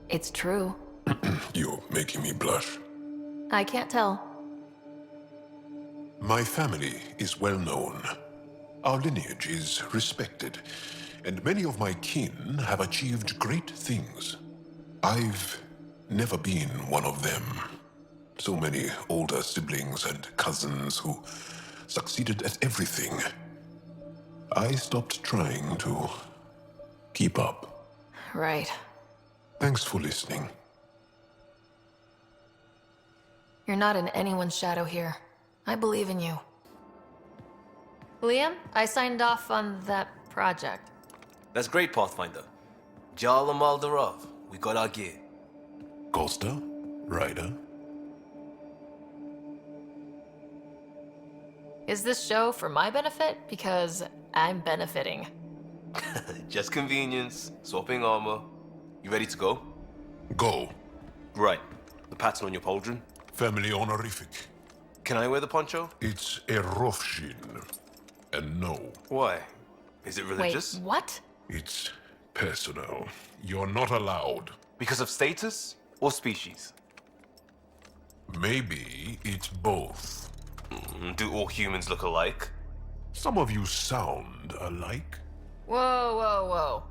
It's true. You're making me blush. I can't tell. My family is well known. Our lineage is respected, and many of my kin have achieved great things. I've never been one of them. So many older siblings and cousins who succeeded at everything. I stopped trying to keep up. Right. Thanks for listening. You're not in anyone's shadow here. I believe in you. Liam, I signed off on that project. That's great, Pathfinder. Jaal and Maldarov, we got our gear. Costa? Ryder? Is this show for my benefit? Because I'm benefiting. Just convenience, swapping armor. You ready to go? Go. Right. The pattern on your pauldron? Family honorific. Can I wear the poncho? It's a Rofshin. And no. Why? Is it religious? Wait, what? It's personal. You're not allowed. Because of status or species? Maybe it's both. Do all humans look alike? Some of you sound alike. Whoa, whoa, whoa.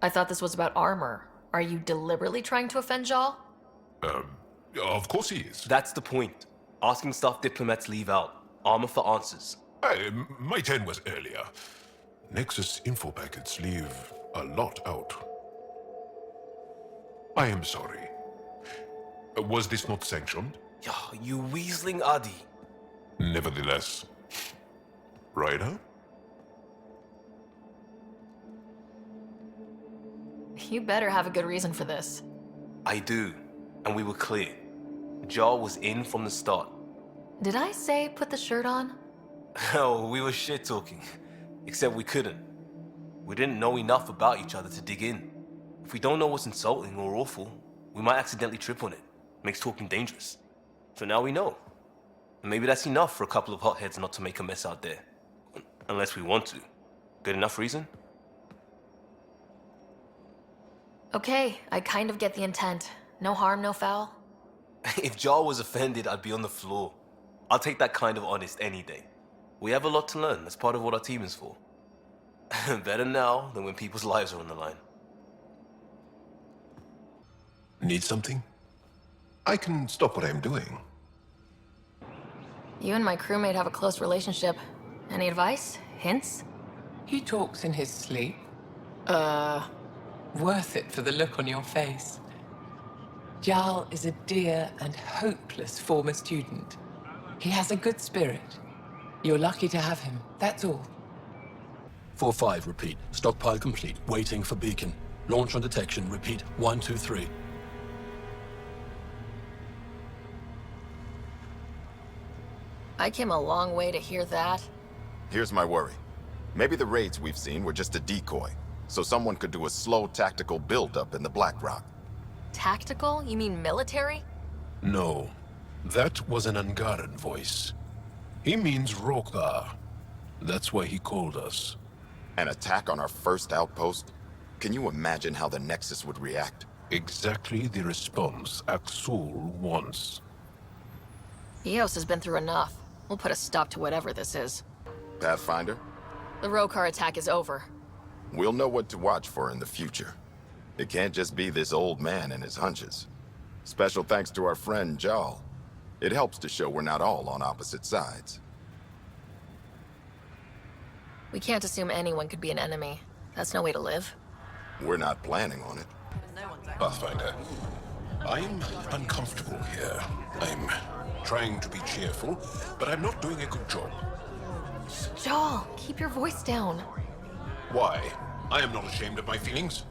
I thought this was about armor. Are you deliberately trying to offend Jaal? Of course he is. That's the point. Asking stuff diplomats leave out. Armor for answers. My turn was earlier. Nexus info packets leave a lot out. I am sorry. Was this not sanctioned? You weaseling Adi. Nevertheless. Ryder? You better have a good reason for this. I do. And we were clear. Jaal was in from the start. Did I say put the shirt on? Oh, we were shit-talking. Except we couldn't. We didn't know enough about each other to dig in. If we don't know what's insulting or awful, we might accidentally trip on it. Makes talking dangerous. So now we know. And maybe that's enough for a couple of hotheads not to make a mess out there. Unless we want to. Good enough reason? Okay, I kind of get the intent. No harm, no foul. If Jaal was offended, I'd be on the floor. I'll take that kind of honest any day. We have a lot to learn. That's part of what our team is for. Better now than when people's lives are on the line. Need something? I can stop what I'm doing. You and my crewmate have a close relationship. Any advice? Hints? He talks in his sleep. Worth it for the look on your face. Jaal is a dear and hopeless former student. He has a good spirit. You're lucky to have him, that's all. 4-5, repeat. Stockpile complete. Waiting for beacon. Launch on detection. Repeat. 1, 2, 3. I came a long way to hear that. Here's my worry. Maybe the raids we've seen were just a decoy, so someone could do a slow tactical buildup in the Black Rock. Tactical? You mean military? No. That was an Angaran voice. He means Roka. That's why he called us. An attack on our first outpost? Can you imagine how the Nexus would react? Exactly the response Axul wants. Eos has been through enough. We'll put a stop to whatever this is. Pathfinder? The Rokar attack is over. We'll know what to watch for in the future. It can't just be this old man and his hunches. Special thanks to our friend Jaal. It helps to show we're not all on opposite sides. We can't assume anyone could be an enemy. That's no way to live. We're not planning on it. Pathfinder, I'm uncomfortable here. I'm trying to be cheerful, but I'm not doing a good job. Jaal, keep your voice down. Why? I am not ashamed of my feelings.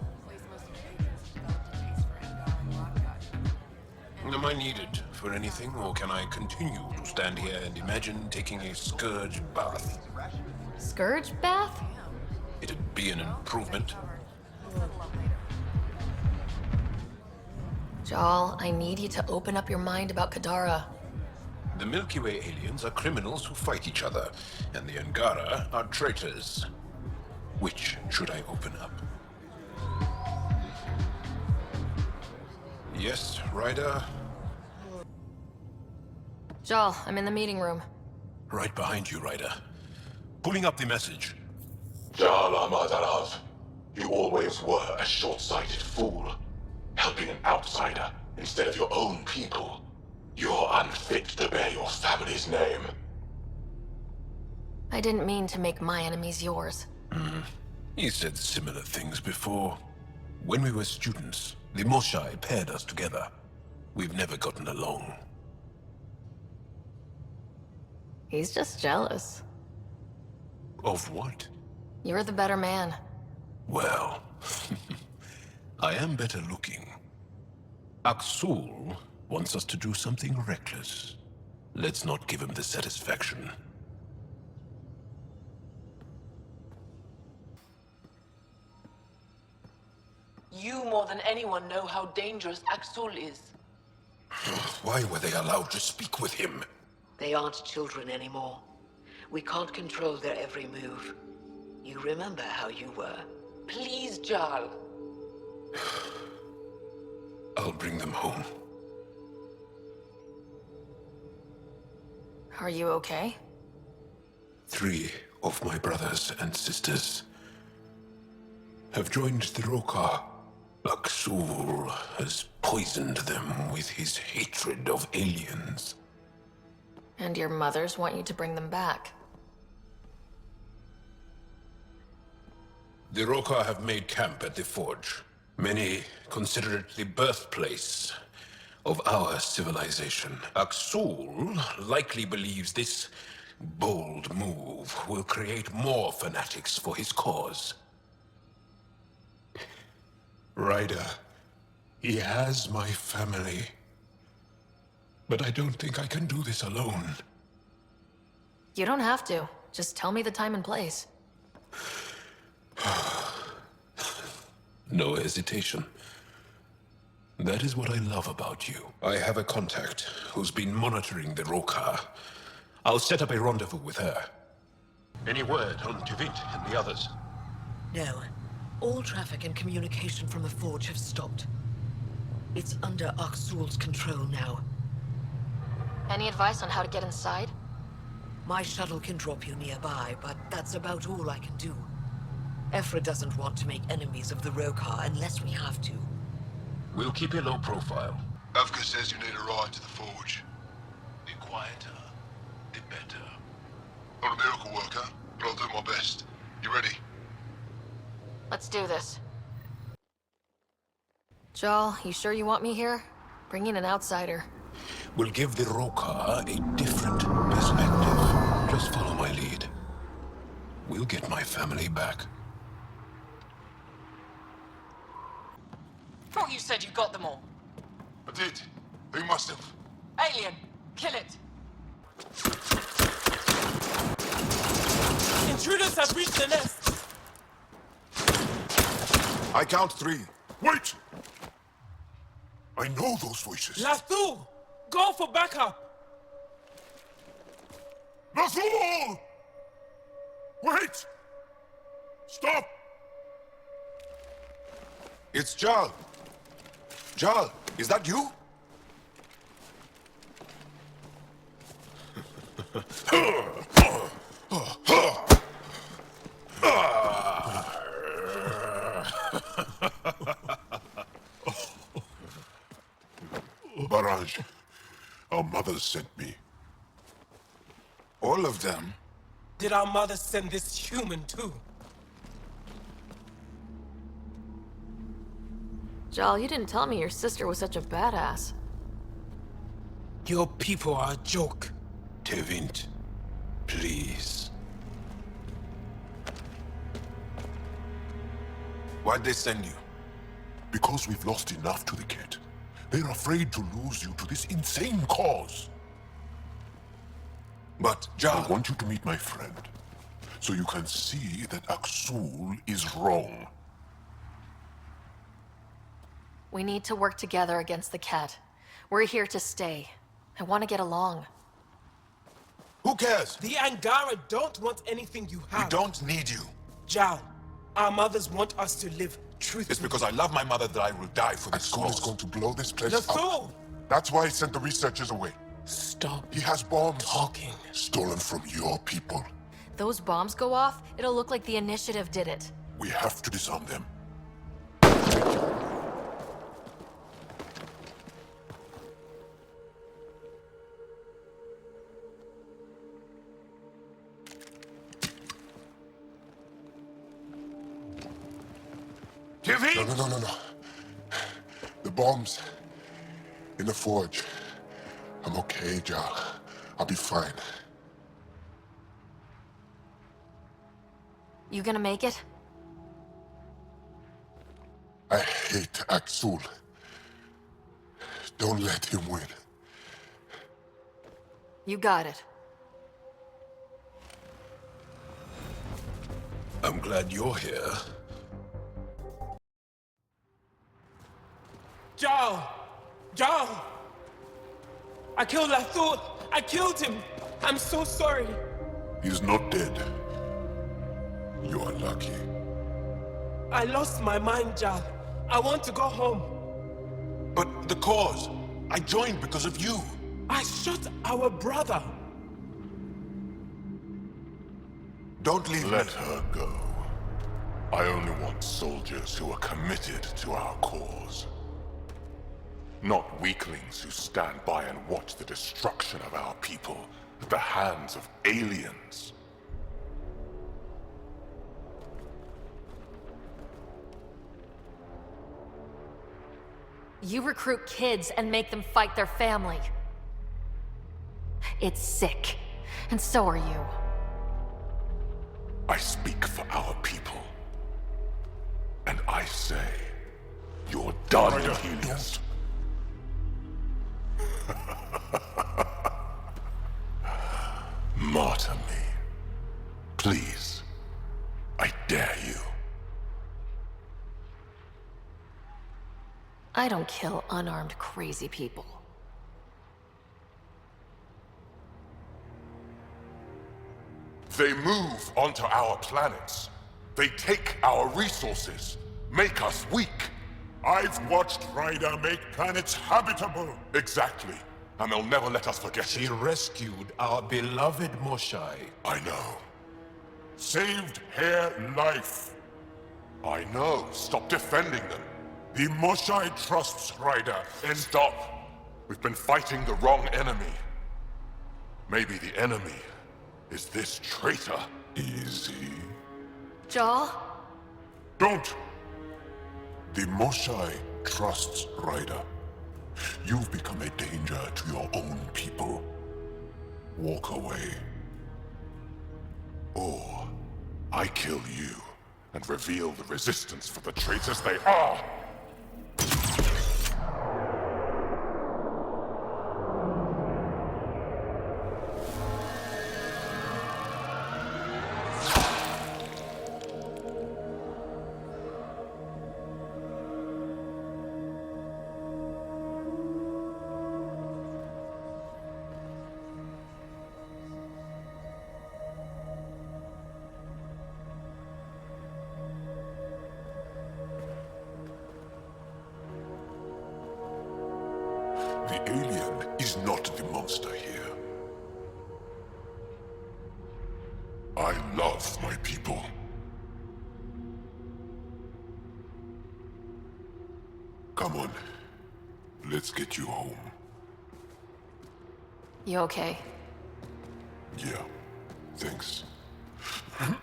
Am I needed for anything, or can I continue to stand here and imagine taking a scourge bath? Scourge bath? It'd be an improvement. Jaal, I need you to open up your mind about Kadara. The Milky Way aliens are criminals who fight each other, and the Angara are traitors. Which should I open up? Yes, Ryder? Jaal, I'm in the meeting room. Right behind you, Ryder. Pulling up the message. Jaal Amadarav, you always were a short-sighted fool. Helping an outsider instead of your own people. You're unfit to bear your family's name. I didn't mean to make my enemies yours. He said similar things before. When we were students, the Moshae paired us together. We've never gotten along. He's just jealous. Of what? You're the better man. Well, I am better looking. Aksul wants us to do something reckless. Let's not give him the satisfaction. You more than anyone know how dangerous Aksul is. Why were they allowed to speak with him? They aren't children anymore. We can't control their every move. You remember how you were. Please, Jaal. I'll bring them home. Are you okay? 3 of my brothers and sisters have joined the Rokar. Aksul has poisoned them with his hatred of aliens. And your mothers want you to bring them back. The Rokar have made camp at the Forge. Many consider it the birthplace of our civilization. Aksul likely believes this bold move will create more fanatics for his cause. Ryder, he has my family. But I don't think I can do this alone. You don't have to. Just tell me the time and place. No hesitation. That is what I love about you. I have a contact who's been monitoring the Rokar. I'll set up a rendezvous with her. Any word on Tuvint and the others? No. All traffic and communication from the Forge have stopped. It's under Aksul's control now. Any advice on how to get inside? My shuttle can drop you nearby, but that's about all I can do. Ephra doesn't want to make enemies of the Rokar unless we have to. We'll keep a low profile. Avka says you need a ride to the Forge. The quieter, the better. Not a miracle worker, but I'll do my best. You ready? Let's do this. Jaal, you sure you want me here? Bring in an outsider. We'll give the Rokar a different perspective. Just follow my lead. We'll get my family back. Thought you said you got them all. I did. Who must have? Alien, kill it. Intruders have reached the nest. I count 3. Wait! I know those voices. Lathul, go for backup. Lathul! Wait! Stop! It's Jaal. Jaal, is that you? Barrage, our mothers sent me. All of them? Did our mother send this human too? Jaal, you didn't tell me your sister was such a badass. Your people are a joke. Tevint, please. Why'd they send you? Because we've lost enough to the Kett. They're afraid to lose you to this insane cause. But, Jaal... I want you to meet my friend, so you can see that Aksul is wrong. We need to work together against the Kett. We're here to stay. I want to get along. Who cares? The Angara don't want anything you have. We don't need you. Jaal, our mothers want us to live truthfully. It's because I love my mother that I will die for this cause. Aksul is going to blow this place up. Nathul! That's why he sent the researchers away. Stop. He has bombs. Talking. Stolen from your people. Those bombs go off, it'll look like the Initiative did it. We have to disarm them. No. The bombs in the forge. I'm okay, Jaal. I'll be fine. You gonna make it? I hate Aksul. Don't let him win. You got it. I'm glad you're here. Jaal! Jaal! I killed Nathul! I killed him! I'm so sorry! He's not dead. You are lucky. I lost my mind, Jaal. I want to go home. But the cause, I joined because of you. I shot our brother. Don't leave Let her go. I only want soldiers who are committed to our cause. Not weaklings who stand by and watch the destruction of our people at the hands of aliens. You recruit kids and make them fight their family. It's sick. And so are you. I speak for our people. And I say, you're done, Helios. Martyr me. Please. I dare you. I don't kill unarmed crazy people. They move onto our planets. They take our resources, make us weak. I've watched Ryder make planets habitable. Exactly. And they'll never let us forget She it. rescued our beloved Moshae. I know. Saved her life. I know. Stop defending them. The Moshae trusts Ryder. And stop. We've been fighting the wrong enemy. Maybe the enemy is this traitor. Easy. Jaal? Don't! The Moshae trusts Ryder. You've become a danger to your own people. Walk away. Or I kill you and reveal the resistance for the traitors they are. The alien is not the monster here. love my people. Come on. Let's get you home. You okay? Yeah. Thanks. I'm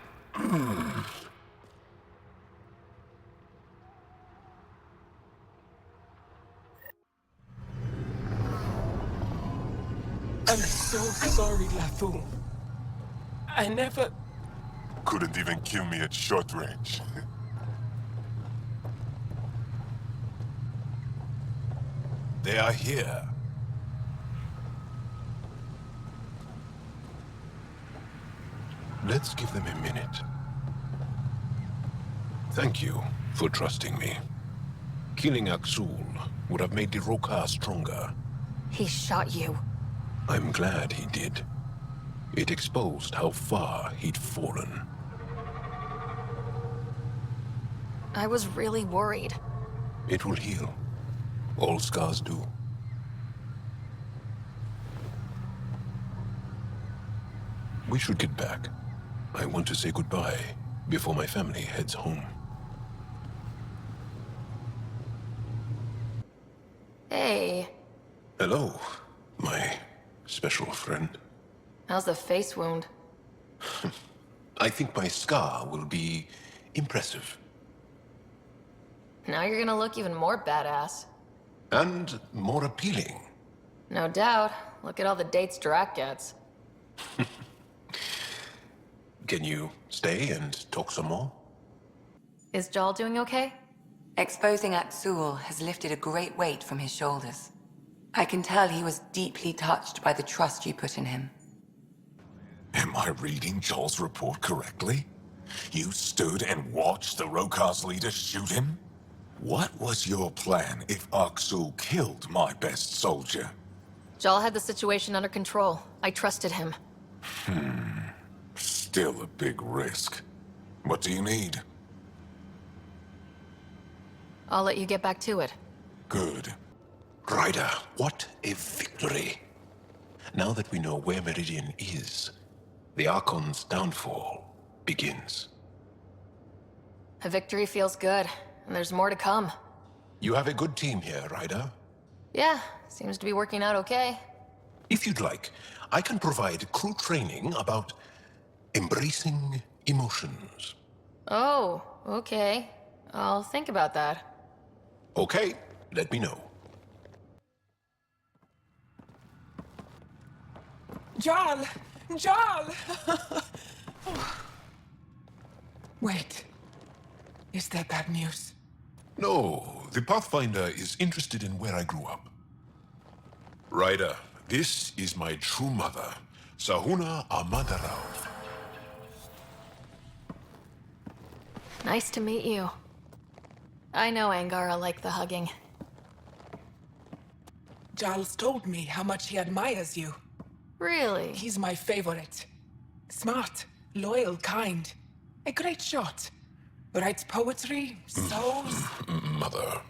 so sorry, Lathu. I never... Couldn't even kill me at short range. They are here. Let's give them a minute. Thank you for trusting me. Killing Aksul would have made the Roka stronger. He shot you. I'm glad he did. It exposed how far he'd fallen. I was really worried. It will heal. All scars do. We should get back. I want to say goodbye before my family heads home. Hey, Hello, my special friend. how's the face wound? I think my scar will be impressive. Now you're gonna look even more badass. And more appealing. No doubt. Look at all the dates Drac gets. Can you stay and talk some more? Is Jaal doing okay? Exposing Aksul has lifted a great weight from his shoulders. I can tell he was deeply touched by the trust you put in him. Am I reading Joel's report correctly? You stood and watched the Rokar's leader shoot him? What was your plan if Aksul killed my best soldier? Jaal had the situation under control. I trusted him. Still a big risk. What do you need? I'll let you get back to it. Good. Ryder, what a victory. Now that we know where Meridian is, the Archon's downfall begins. A victory feels good, and there's more to come. You have a good team here, Ryder. Yeah, seems to be working out okay. If you'd like, I can provide crew training about embracing emotions. Oh, okay. I'll think about that. Okay, let me know. Jaal! Jaal! Wait. Is that bad news? No, the Pathfinder is interested in where I grew up. Ryder, this is my true mother, Sahuna Amadarav. Nice to meet you. I know Angara liked the hugging. Jaals told me how much he admires you. Really? He's my favorite. Smart, loyal, kind. A great shot. Writes poetry, so... Mother.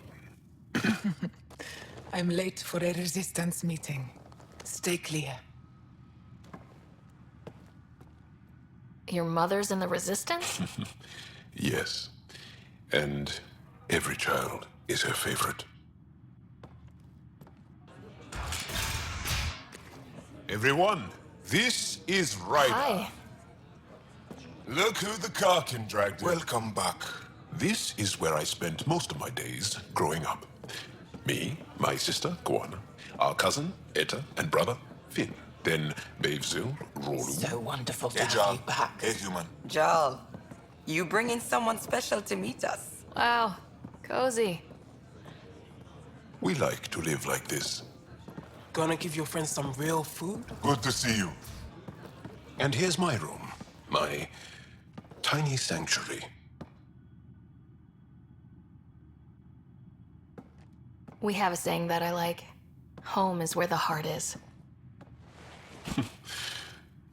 I'm late for a resistance meeting. Stay clear. Your mother's in the Resistance? Yes, and every child is her favorite. Everyone, this is Ryder. Hi. Look who the Karkin dragged in. Welcome back. This is where I spent most of my days growing up. Me, my sister, Kwana, our cousin, Etta, and brother, Finn. Then Bavzil, Rolu. So wonderful to Hey, have Jaal. you back. Hey, human. Jaal, you bring in someone special to meet us. Wow, cozy. We like to live like this. Gonna give your friends some real food? Good to see you. And here's my room, my tiny sanctuary. We have a saying that I like. Home is where the heart is.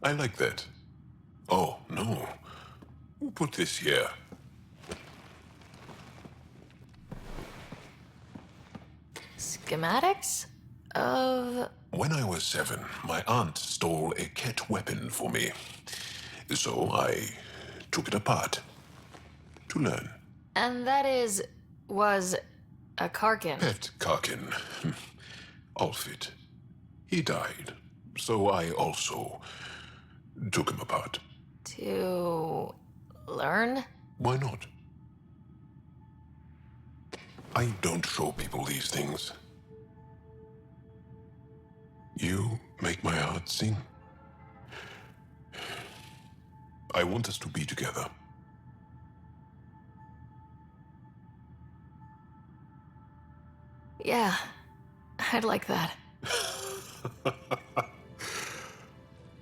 I like that. Oh, no. Who put this here? Schematics? Of... When I was 7, my aunt stole a Kett weapon for me. So I took it apart to learn. And that was a Karkin. Pet Karkin. Alfit. He died. So I also took him apart. To learn? Why not? I don't show people these things. You make my heart sing. I want us to be together. Yeah, I'd like that.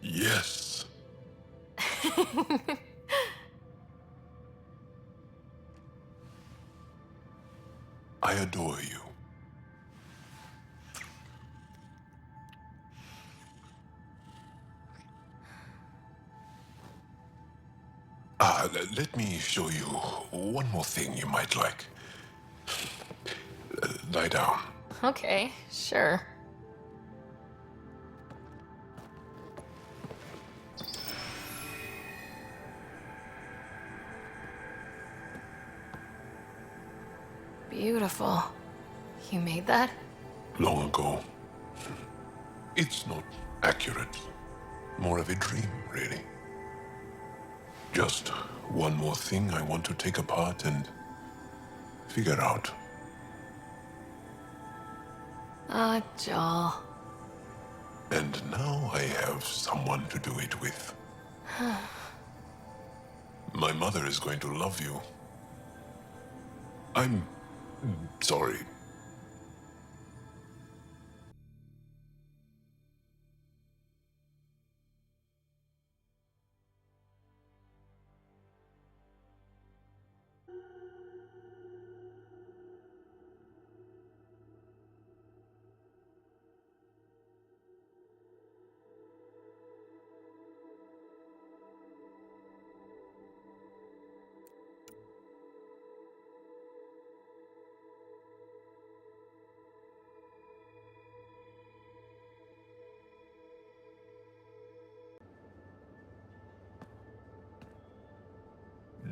Yes. I adore you. Let me show you one more thing you might like. Lie down. Okay, sure. Beautiful. You made that? Long ago. It's not accurate. More of a dream, really. Just one more thing I want to take apart and figure out. Jaal. And now I have someone to do it with. My mother is going to love you. I'm sorry.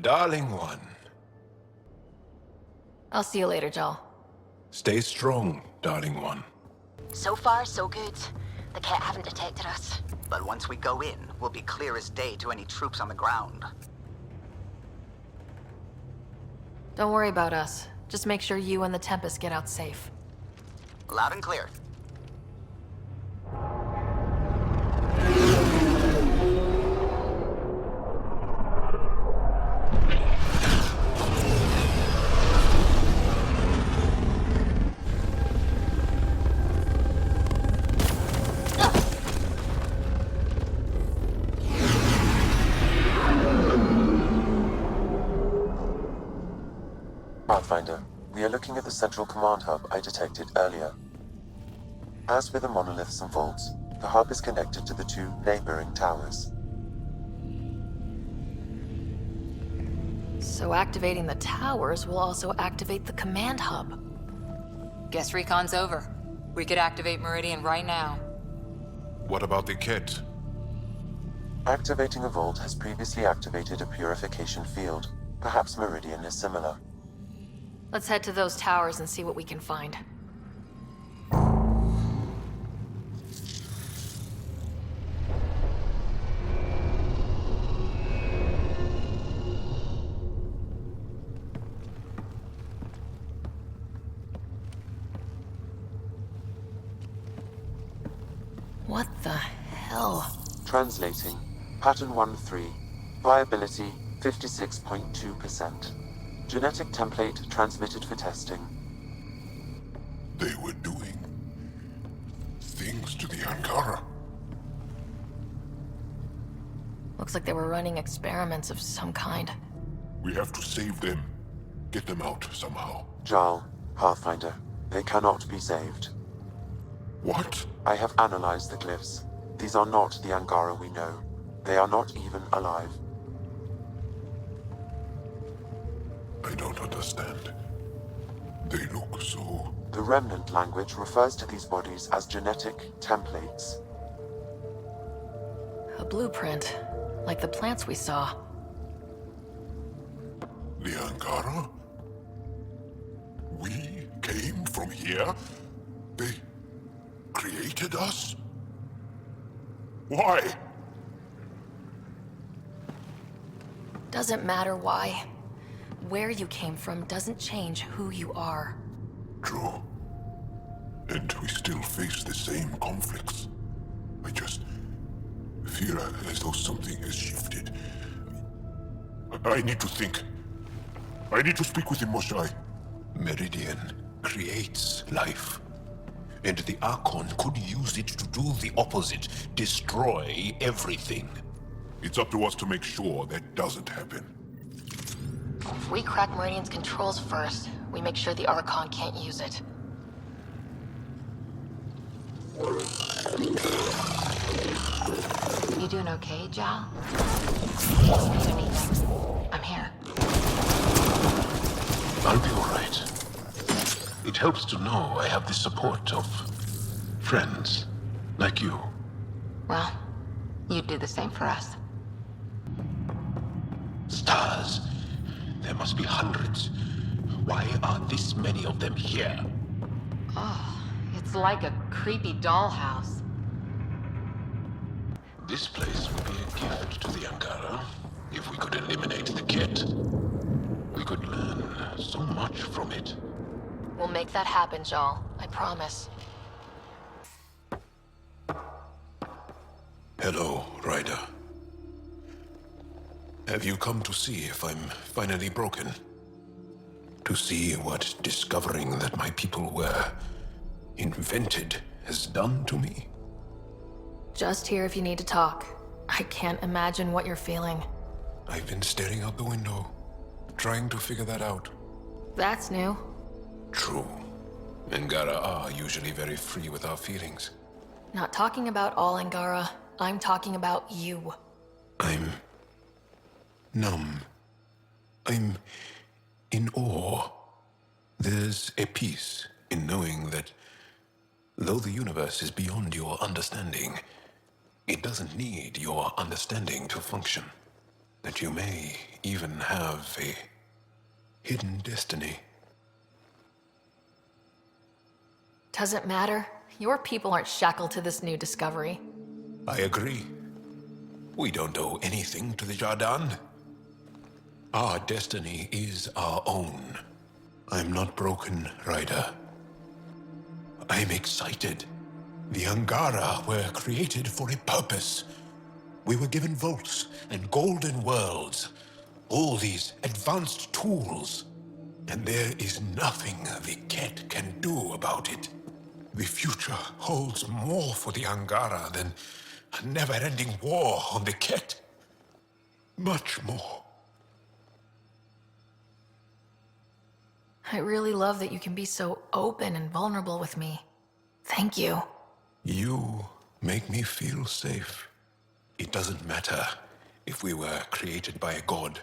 Darling one. I'll see you later, Jaal. Stay strong, darling one. So far, so good. The Kett haven't detected us. But once we go in, we'll be clear as day to any troops on the ground. Don't worry about us. Just make sure you and the Tempest get out safe. Loud and clear. Pathfinder, we are looking at the central command hub I detected earlier. As with the monoliths and vaults, the hub is connected to the two neighboring towers. So activating the towers will also activate the command hub. Guess recon's over. We could activate Meridian right now. What about the Kett? Activating a vault has previously activated a purification field. Perhaps Meridian is similar. Let's head to those towers and see what we can find. What the hell? Translating. Pattern 1-3. Viability 56.2%. Genetic template transmitted for testing. They were doing things to the Angara. Looks like they were running experiments of some kind. We have to save them. Get them out somehow. Jaal, Pathfinder, they cannot be saved. What? I have analyzed the glyphs. These are not the Angara we know. They are not even alive. I don't understand. They look so... The Remnant language refers to these bodies as genetic templates. A blueprint. like the plants we saw. The Angara? We came from here? They created us? Why? Doesn't matter why. Where you came from doesn't change who you are. True. And we still face the same conflicts. I just feel as though something has shifted. I need to think. I need to speak with the Moshae. Meridian creates life. And the Archon could use it to do the opposite, destroy everything. It's up to us to make sure that doesn't happen. If we crack Meridian's controls first, we make sure the Archon can't use it. You doing okay, Jaal? Need anything? I'm here. I'll be all right. It helps to know I have the support of friends like you. Well, you'd do the same for us. Stars. There must be hundreds. Why are this many of them here? Oh, it's like a creepy dollhouse. This place would be a gift to the Angara if we could eliminate the Kett. We could learn so much from it. We'll make that happen, Jaal. I promise. Hello, Ryder. Have you come to see if I'm finally broken? To see what discovering that my people were invented has done to me? Just here if you need to talk. I can't imagine what you're feeling. I've been staring out the window, trying to figure that out. That's new. True. Angara are usually very free with our feelings. Not talking about all Angara. I'm talking about you. I'm numb. I'm in awe. There's a peace in knowing that though the universe is beyond your understanding, it doesn't need your understanding to function. That you may even have a hidden destiny. Doesn't matter. Your people aren't shackled to this new discovery. I agree. We don't owe anything to the Jardan. Our destiny is our own. I'm not broken, Ryder. I'm excited. The Angara were created for a purpose. We were given vaults and golden worlds. All these advanced tools. And there is nothing the Kett can do about it. The future holds more for the Angara than a never-ending war on the Kett. Much more. I really love that you can be so open and vulnerable with me. Thank you. You make me feel safe. It doesn't matter if we were created by a god,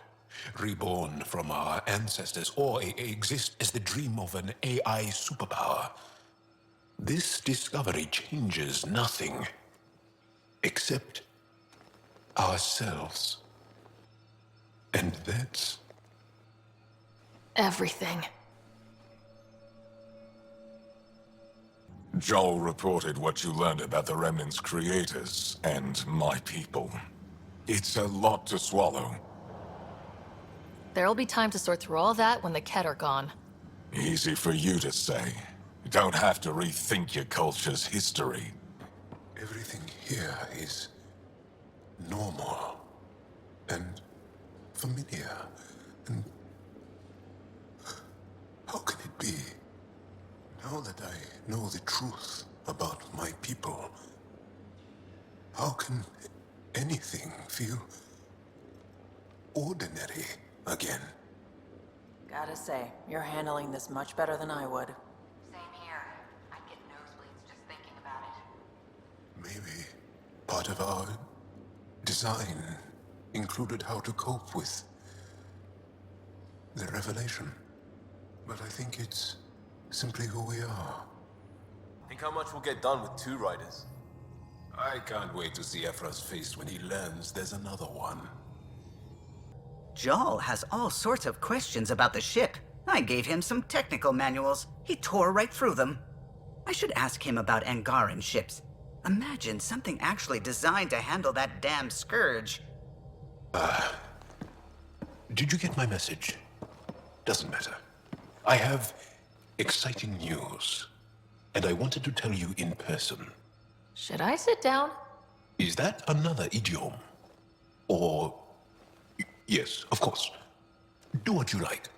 reborn from our ancestors, or exist as the dream of an AI superpower. This discovery changes nothing except ourselves. And that's everything. Jaal reported what you learned about the Remnant's creators and my people. It's a lot to swallow. There'll be time to sort through all that when the Kett are gone. Easy for you to say. You don't have to rethink your culture's history. everything here is normal and familiar. And how can it be? Now that I know the truth about my people, how can anything feel ordinary again? Gotta say, you're handling this much better than I would. Same here. I get nosebleeds just thinking about it. Maybe part of our design included how to cope with the revelation. But I think it's simply who we are. Think how much we'll get done with 2 Ryders. I can't wait to see Ephra's face when he learns there's another one. Jaal has all sorts of questions about the ship. I gave him some technical manuals. He tore right through them. I should ask him about Angaran ships. Imagine something actually designed to handle that damn scourge. Did you get my message? Doesn't matter. I have exciting news, and I wanted to tell you in person. Should I sit down? Is that another idiom? Or... Yes, of course. Do what you like.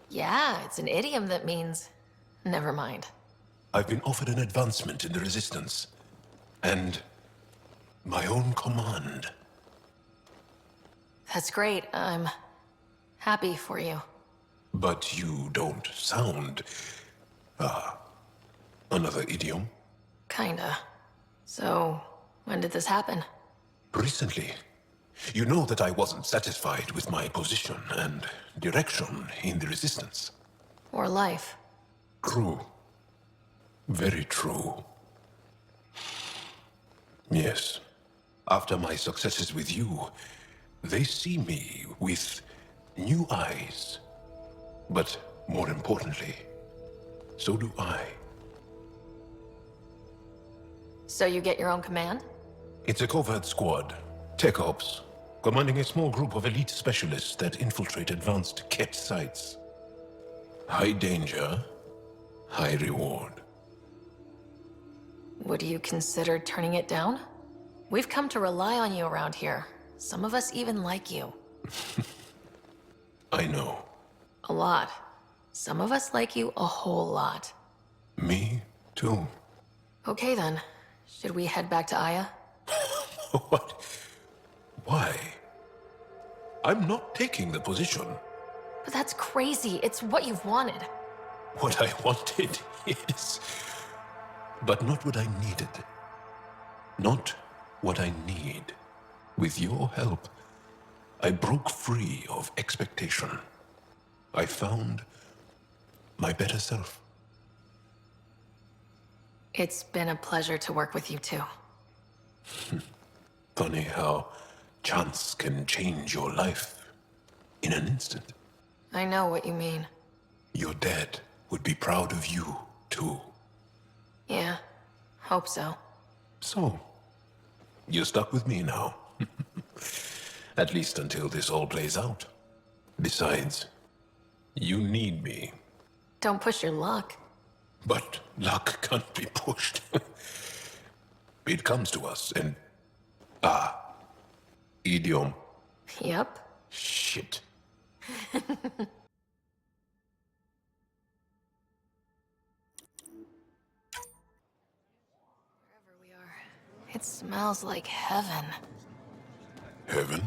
Yeah, it's an idiom that means... Never mind. I've been offered an advancement in the Resistance, and my own command. That's great. I'm happy for you. But you don't sound... another idiom? Kinda. So, when did this happen? Recently. You know that I wasn't satisfied with my position and direction in the Resistance. Or life. True. Very true. Yes. After my successes with you, they see me with new eyes. But more importantly, so do I. So you get your own command? It's a covert squad, Tech Ops, commanding a small group of elite specialists that infiltrate advanced Kett sites. High danger, high reward. Would you consider turning it down? We've come to rely on you around here. Some of us even like you. I know. A lot. Some of us like you a whole lot. Me too. Okay then. Should we head back to Aya? What? Why? I'm not taking the position. But that's crazy. It's what you've wanted. What I wanted, yes. But not what I needed. Not what I need. With your help, I broke free of expectation. I found my better self. It's been a pleasure to work with you too. Funny how chance can change your life in an instant. I know what you mean. Your dad would be proud of you, too. Yeah, hope so. So, you're stuck with me now. At least until this all plays out. Besides, you need me. Don't push your luck. But luck can't be pushed. It comes to us and... idiom. Yep. Shit. It smells like heaven. Heaven?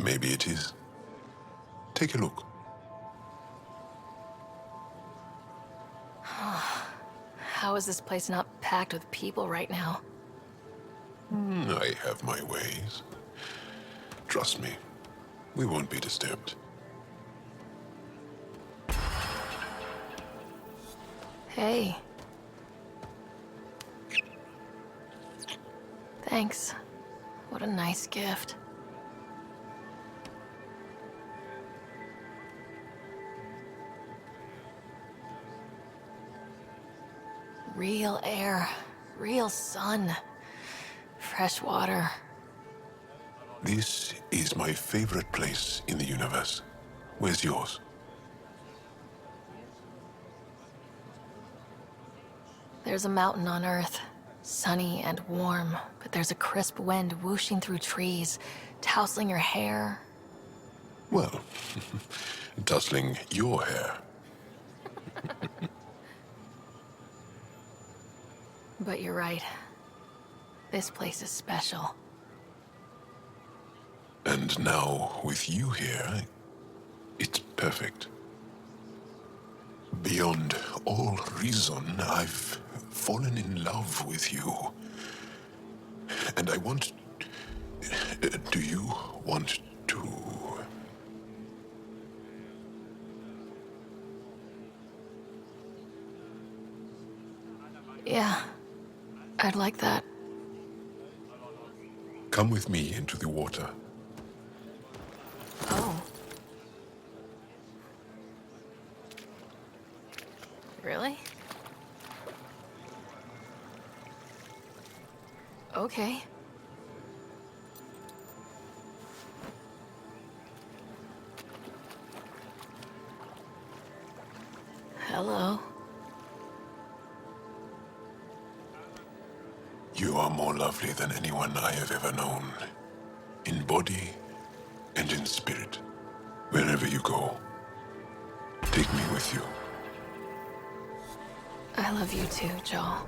Maybe it is. Take a look. How is this place not packed with people right now? I have my ways. Trust me, we won't be disturbed. Hey. Thanks. What a nice gift. Real air, real sun, fresh water. This is my favorite place in the universe. Where's yours? There's a mountain on Earth, sunny and warm, but there's a crisp wind whooshing through trees, tousling your hair. Well, tussling your hair. But you're right. This place is special. And now, with you here, it's perfect. Beyond all reason, I've fallen in love with you. And I want... do you want to... Yeah, I'd like that. Come with me into the water. Oh. Really? Okay. Hello. You are more lovely than anyone I have ever known. In body and in spirit. Wherever you go, take me with you. I love you too, Jaal.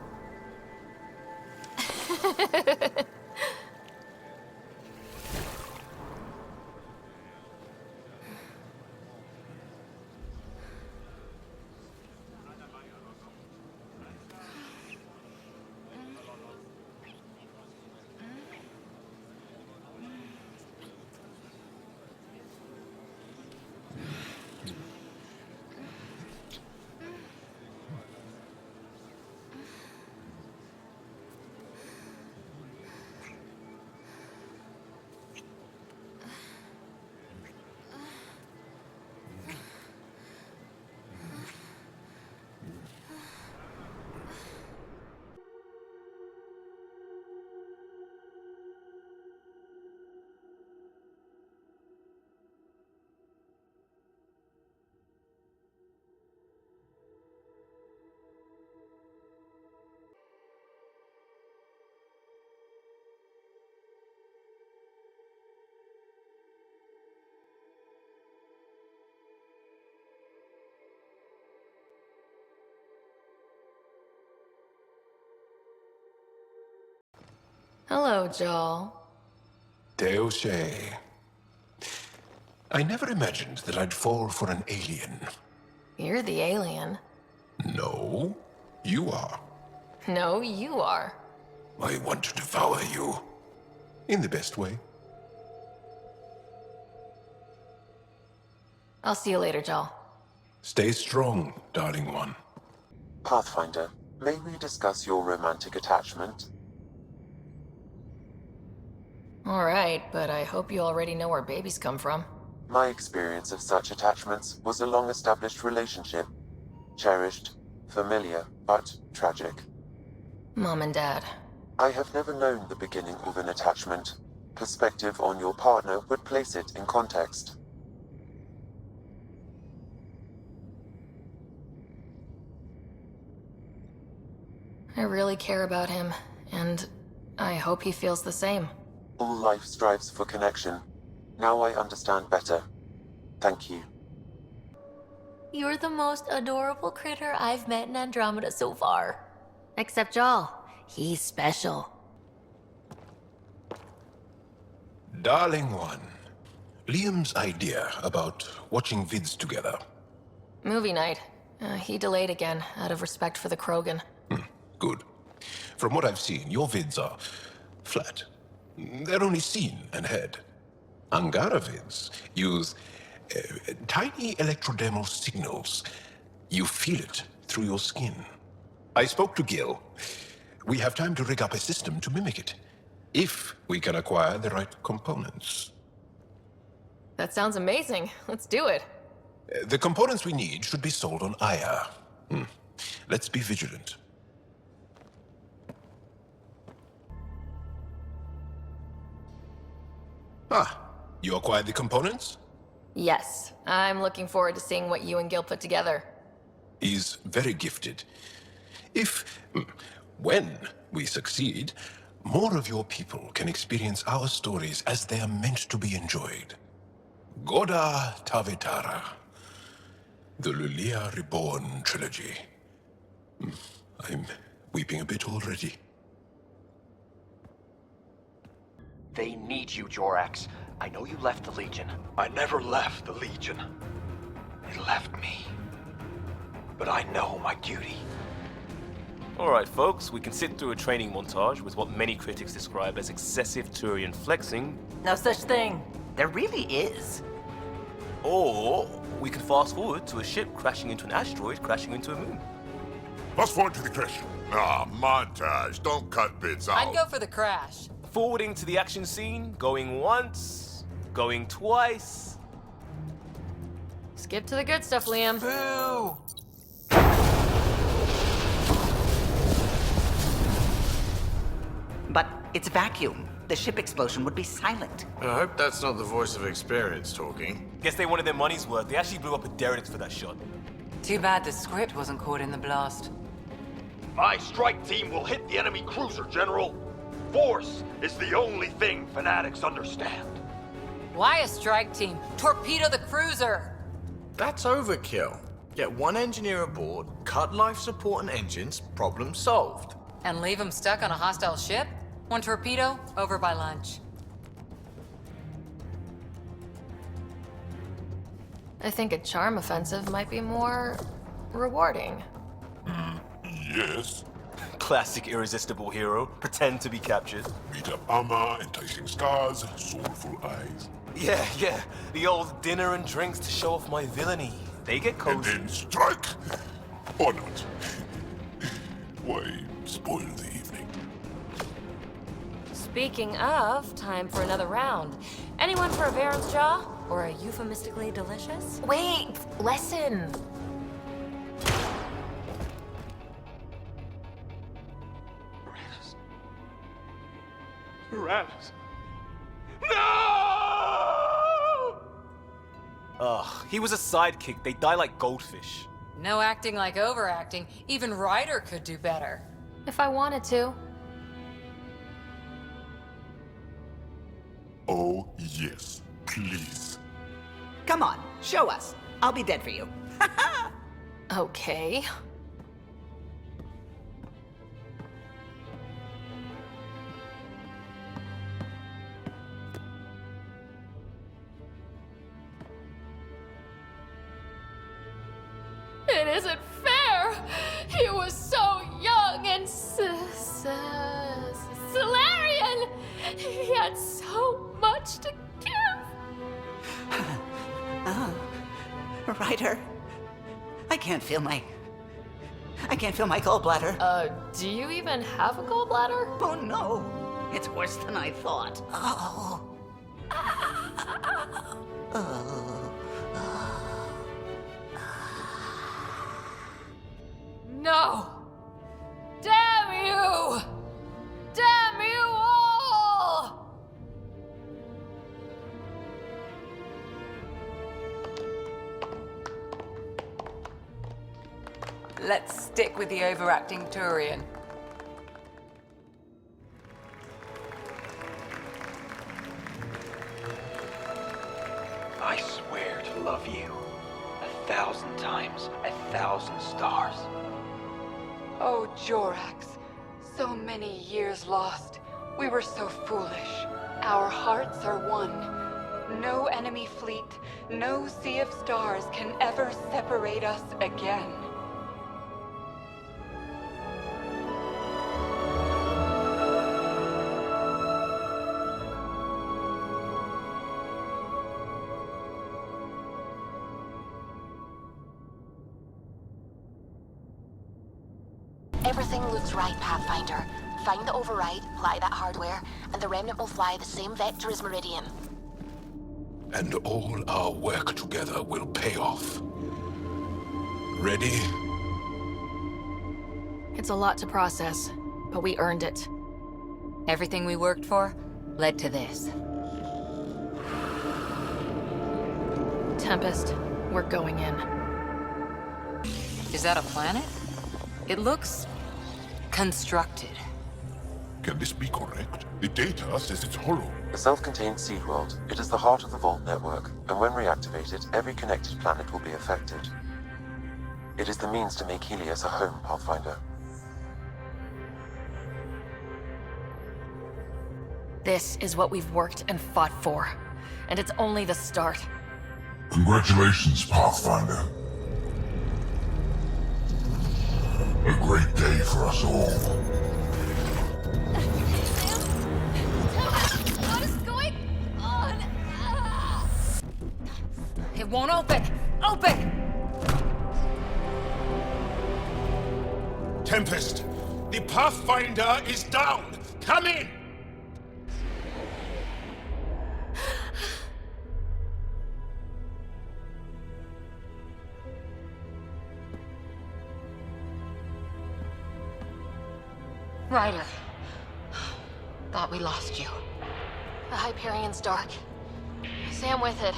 Hello, Jaal. The Moshae. I never imagined that I'd fall for an alien. You're the alien. No, you are. No, you are. I want to devour you. In the best way. I'll see you later, Jaal. Stay strong, darling one. Pathfinder, may we discuss your romantic attachment? All right, but I hope you already know where babies come from. My experience of such attachments was a long-established relationship. Cherished, familiar, but tragic. Mom and Dad. I have never known the beginning of an attachment. Perspective on your partner would place it in context. I really care about him, and I hope he feels the same. All life strives for connection. Now I understand better. Thank you. You're the most adorable critter I've met in Andromeda so far. Except Jaal. He's special. Darling one, Liam's idea about watching vids together. Movie night. He delayed again, out of respect for the Krogan. Good. From what I've seen, your vids are flat. They're only seen and heard. Angara vids use tiny electrodermal signals. You feel it through your skin. I spoke to Gil. We have time to rig up a system to mimic it, if we can acquire the right components. That sounds amazing. Let's do it. The components we need should be sold on Aya. Let's be vigilant. You acquired the components? Yes. I'm looking forward to seeing what you and Gil put together. He's very gifted. When we succeed, more of your people can experience our stories as they are meant to be enjoyed. Goda Tavetara. The Lulia Reborn trilogy. I'm weeping a bit already. They need you, Jorax. I know you left the Legion. I never left the Legion. It left me. But I know my duty. Alright folks, we can sit through a training montage with what many critics describe as excessive Turian flexing. No such thing. There really is. Or we can fast forward to a ship crashing into an asteroid crashing into a moon. Fast forward to the crash. Ah, montage. Don't cut bits out. I'd go for the crash. Forwarding to the action scene, going once, going twice. Skip to the good stuff, Liam. Boo! But it's vacuum. The ship explosion would be silent. I hope that's not the voice of experience talking. Guess they wanted their money's worth. They actually blew up a derelict for that shot. Too bad the script wasn't caught in the blast. My strike team will hit the enemy cruiser, General. Force is the only thing fanatics understand. Why a strike team? Torpedo the cruiser! That's overkill. Get one engineer aboard, cut life support and engines, problem solved. And leave them stuck on a hostile ship? One torpedo, over by lunch. I think a charm offensive might be more rewarding. Yes. Classic irresistible hero. Pretend to be captured. Beat up armor, enticing scars, soulful eyes. Yeah. The old dinner and drinks to show off my villainy. They get cozy. And then strike! Or not. Why spoil the evening? Speaking of, time for another round. Anyone for a Varen's Jaw? Or a euphemistically delicious? Wait! Lesson! Ryders. Ugh, he was a sidekick. They die like goldfish. No acting like overacting. Even Ryder could do better. If I wanted to. Oh, yes. Please. Come on, show us. I'll be dead for you. Okay. It isn't fair! He was so young and Solarian! He had so much to give! Ryder, I can't feel my gallbladder. Do you even have a gallbladder? Oh no, it's worse than I thought. Oh. No! Damn you! Damn you all! Let's stick with the overacting Turian. I swear to love you 1,000 times, 1,000 stars. Oh, Jorrax. So many years lost. We were so foolish. Our hearts are one. No enemy fleet, no sea of stars can ever separate us again. Everything looks right, Pathfinder. Find the override, apply that hardware, and the Remnant will fly the same vector as Meridian. And all our work together will pay off. Ready? It's a lot to process, but we earned it. Everything we worked for led to this. Tempest, we're going in. Is that a planet? It looks constructed. Can this be correct? The data says it's hollow. A self-contained seed world. It is the heart of the Vault network, and when reactivated, every connected planet will be affected. It is the means to make Helios a home, Pathfinder. This is what we've worked and fought for, and it's only the start. Congratulations, Pathfinder. A great day for us all. What is going on? It won't open! Open! Tempest, the Pathfinder is down! Come in! Ryder. Thought we lost you. The Hyperion's dark. Sam with it.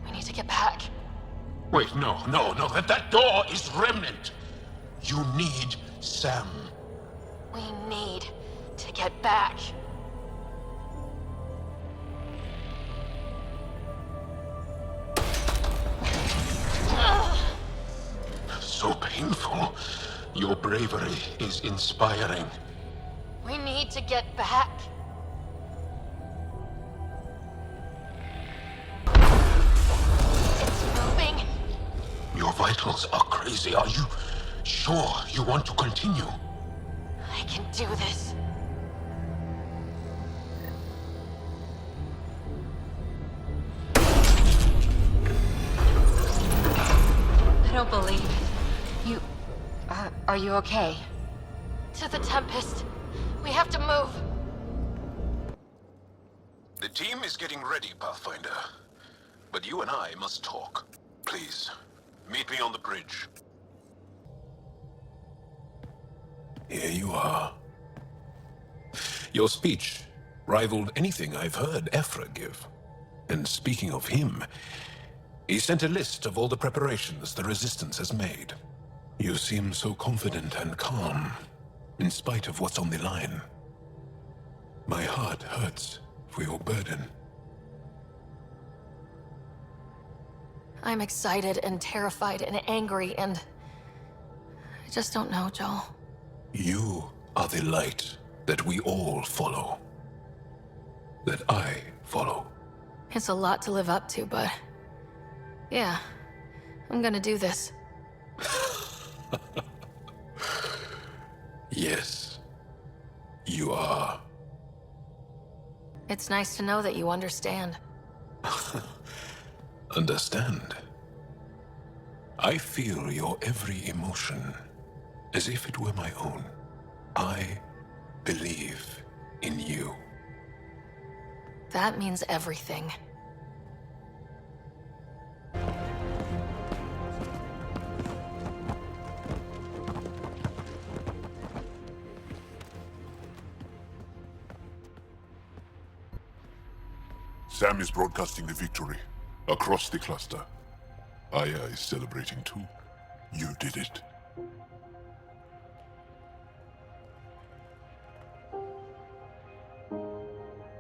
We need to get back. Wait, no. That door is Remnant. You need Sam. We need to get back. So painful. Your bravery is inspiring. We need to get back. It's moving. Your vitals are crazy. Are you sure you want to continue? I can do this. I don't believe it. You... are you okay? To the Tempest. We have to move. The team is getting ready, Pathfinder. But you and I must talk. Please, meet me on the bridge. Here you are. Your speech rivaled anything I've heard Ephra give. And speaking of him, he sent a list of all the preparations the Resistance has made. You seem so confident and calm, in spite of what's on the line. My heart hurts for your burden. I'm excited and terrified and angry and... I just don't know, Jaal. You are the light that we all follow. That I follow. It's a lot to live up to, but... yeah, I'm gonna do this. Yes, you are. It's nice to know that you understand. Understand? I feel your every emotion, as if it were my own. I believe in you. That means everything. Sam is broadcasting the victory across the cluster. Aya is celebrating too. You did it.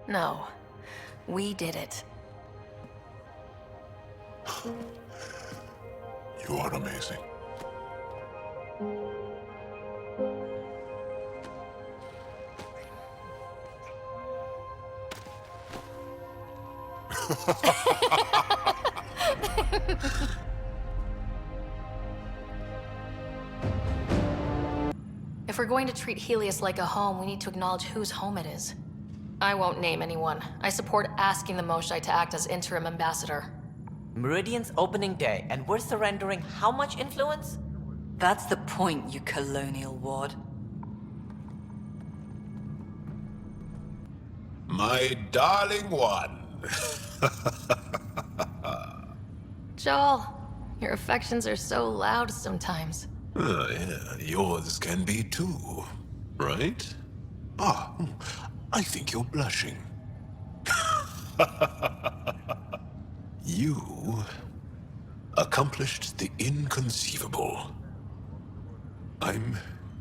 No, we did it. You are amazing. If we're going to treat Helios like a home, we need to acknowledge whose home it is. I won't name anyone. I support asking the Moshae to act as interim ambassador. Meridian's opening day, and we're surrendering how much influence? That's the point, you colonial ward. My darling one. Jaal, your affections are so loud sometimes. Yeah, yours can be too, right? Ah, I think you're blushing. You accomplished the inconceivable. I'm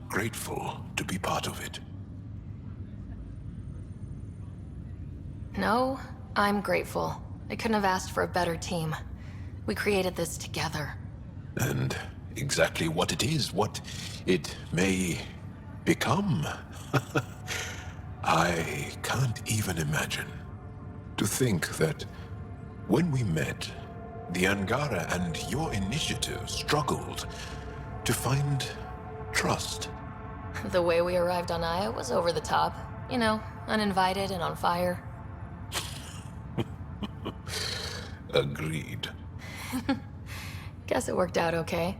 grateful to be part of it. No, I'm grateful. I couldn't have asked for a better team. We created this together. And exactly what it is, what it may become, I can't even imagine. To think that when we met, the Angara and your initiative struggled to find trust. The way we arrived on Aya was over the top. You know, uninvited and on fire. Agreed. Guess it worked out okay.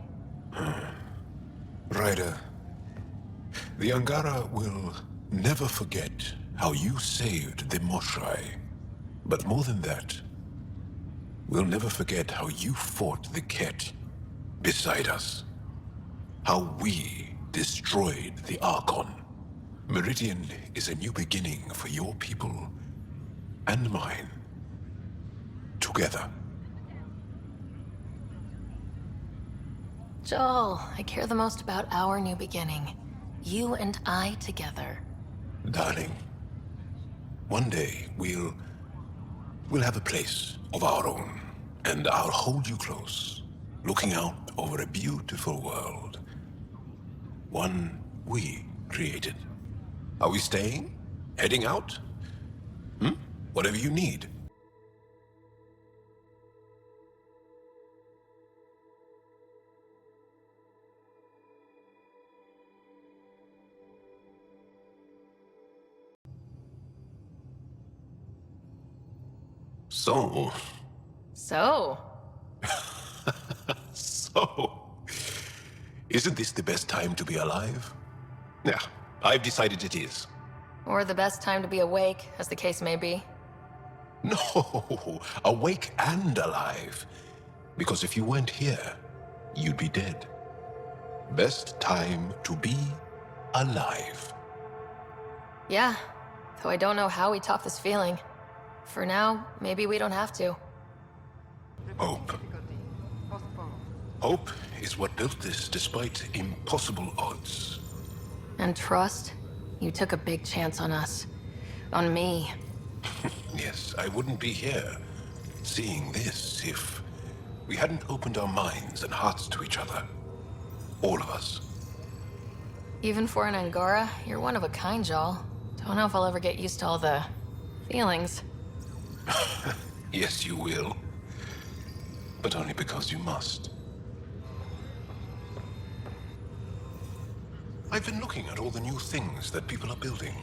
Ryder, The Angara will never forget how you saved the Moshae. But more than that, we'll never forget how you fought the Kett beside us. How we destroyed the Archon. Meridian is a new beginning for your people and mine. Together. Jaal, I care the most about our new beginning. You and I together. Darling, one day we'll have a place of our own, and I'll hold you close, looking out over a beautiful world. One we created. Are we staying? Heading out? Whatever you need. So... Isn't this the best time to be alive? Yeah, I've decided it is. Or the best time to be awake, as the case may be. No, awake and alive. Because if you weren't here, you'd be dead. Best time to be alive. Yeah, though I don't know how we top this feeling. For now, maybe we don't have to. Hope. Hope is what built this despite impossible odds. And trust? You took a big chance on us. On me. Yes, I wouldn't be here seeing this if we hadn't opened our minds and hearts to each other. All of us. Even for an Angara, you're one of a kind, Jaal. Don't know if I'll ever get used to all the feelings. Yes, you will. But only because you must. I've been looking at all the new things that people are building.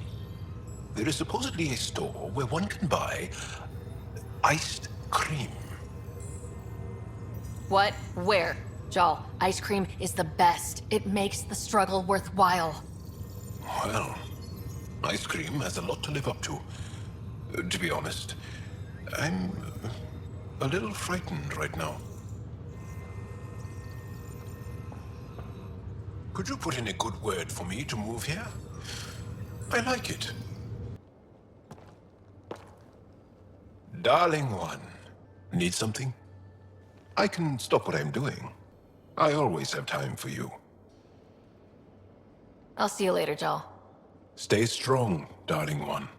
There is supposedly a store where one can buy iced cream. What? Where? Jaal, ice cream is the best. It makes the struggle worthwhile. Well, ice cream has a lot to live up to. To be honest, I'm a little frightened right now. Could you put in a good word for me to move here? I like it. Darling one, need something? I can stop what I'm doing. I always have time for you. I'll see you later, Jaal. Stay strong, darling one.